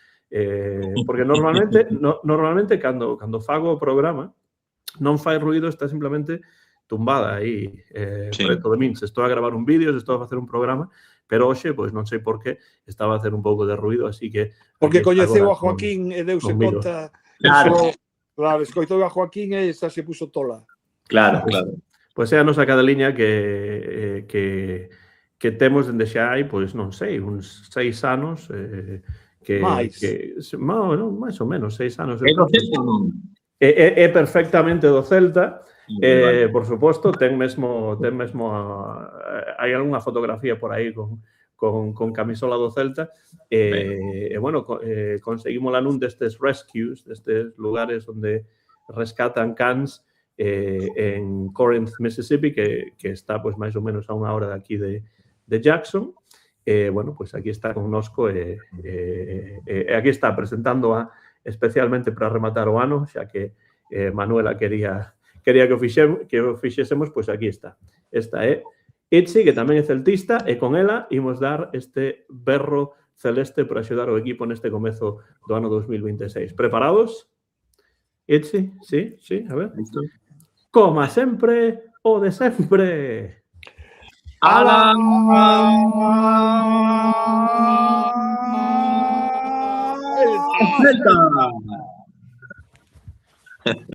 porque normalmente cando fago o programa non fai ruído, está simplemente tumbada aí preto de min. Se estou a gravar un vídeo, se estou a facer un programa, pero hoxe, pois, non sei por qué, estaba a hacer un pouco de ruído, así que... Porque coñeceu a Joaquín e deuse conta... Claro, escoitou a Joaquín e xa se puso tola. Claro. Pois é a nosa cadeliña que temos dende xa hai, pois non sei, uns 6 anos, máis ou menos 6 anos. É do Celta, non? É perfectamente do Celta, por suposto, ten mesmo hai algunha fotografía por aí con camisola do Celta, e bueno, conseguímola nun destes rescues, destes lugares onde rescatan cans, en Corinth, Mississippi, que está pois máis ou menos a unha hora de aquí de Jackson. Bueno, pois aquí está connosco e aquí está presentando especialmente para rematar o ano, xa que Manuela quería que o fixésemos, pois aquí está. Esta é Etsy, que tamén é celtista, e con ela imos dar este berro celeste para axudar o equipo neste comezo do ano 2026. Preparados? Etsy? Sí, a ver. Listo. Como sempre, o de sempre. ¡Ala! ¡El Celta!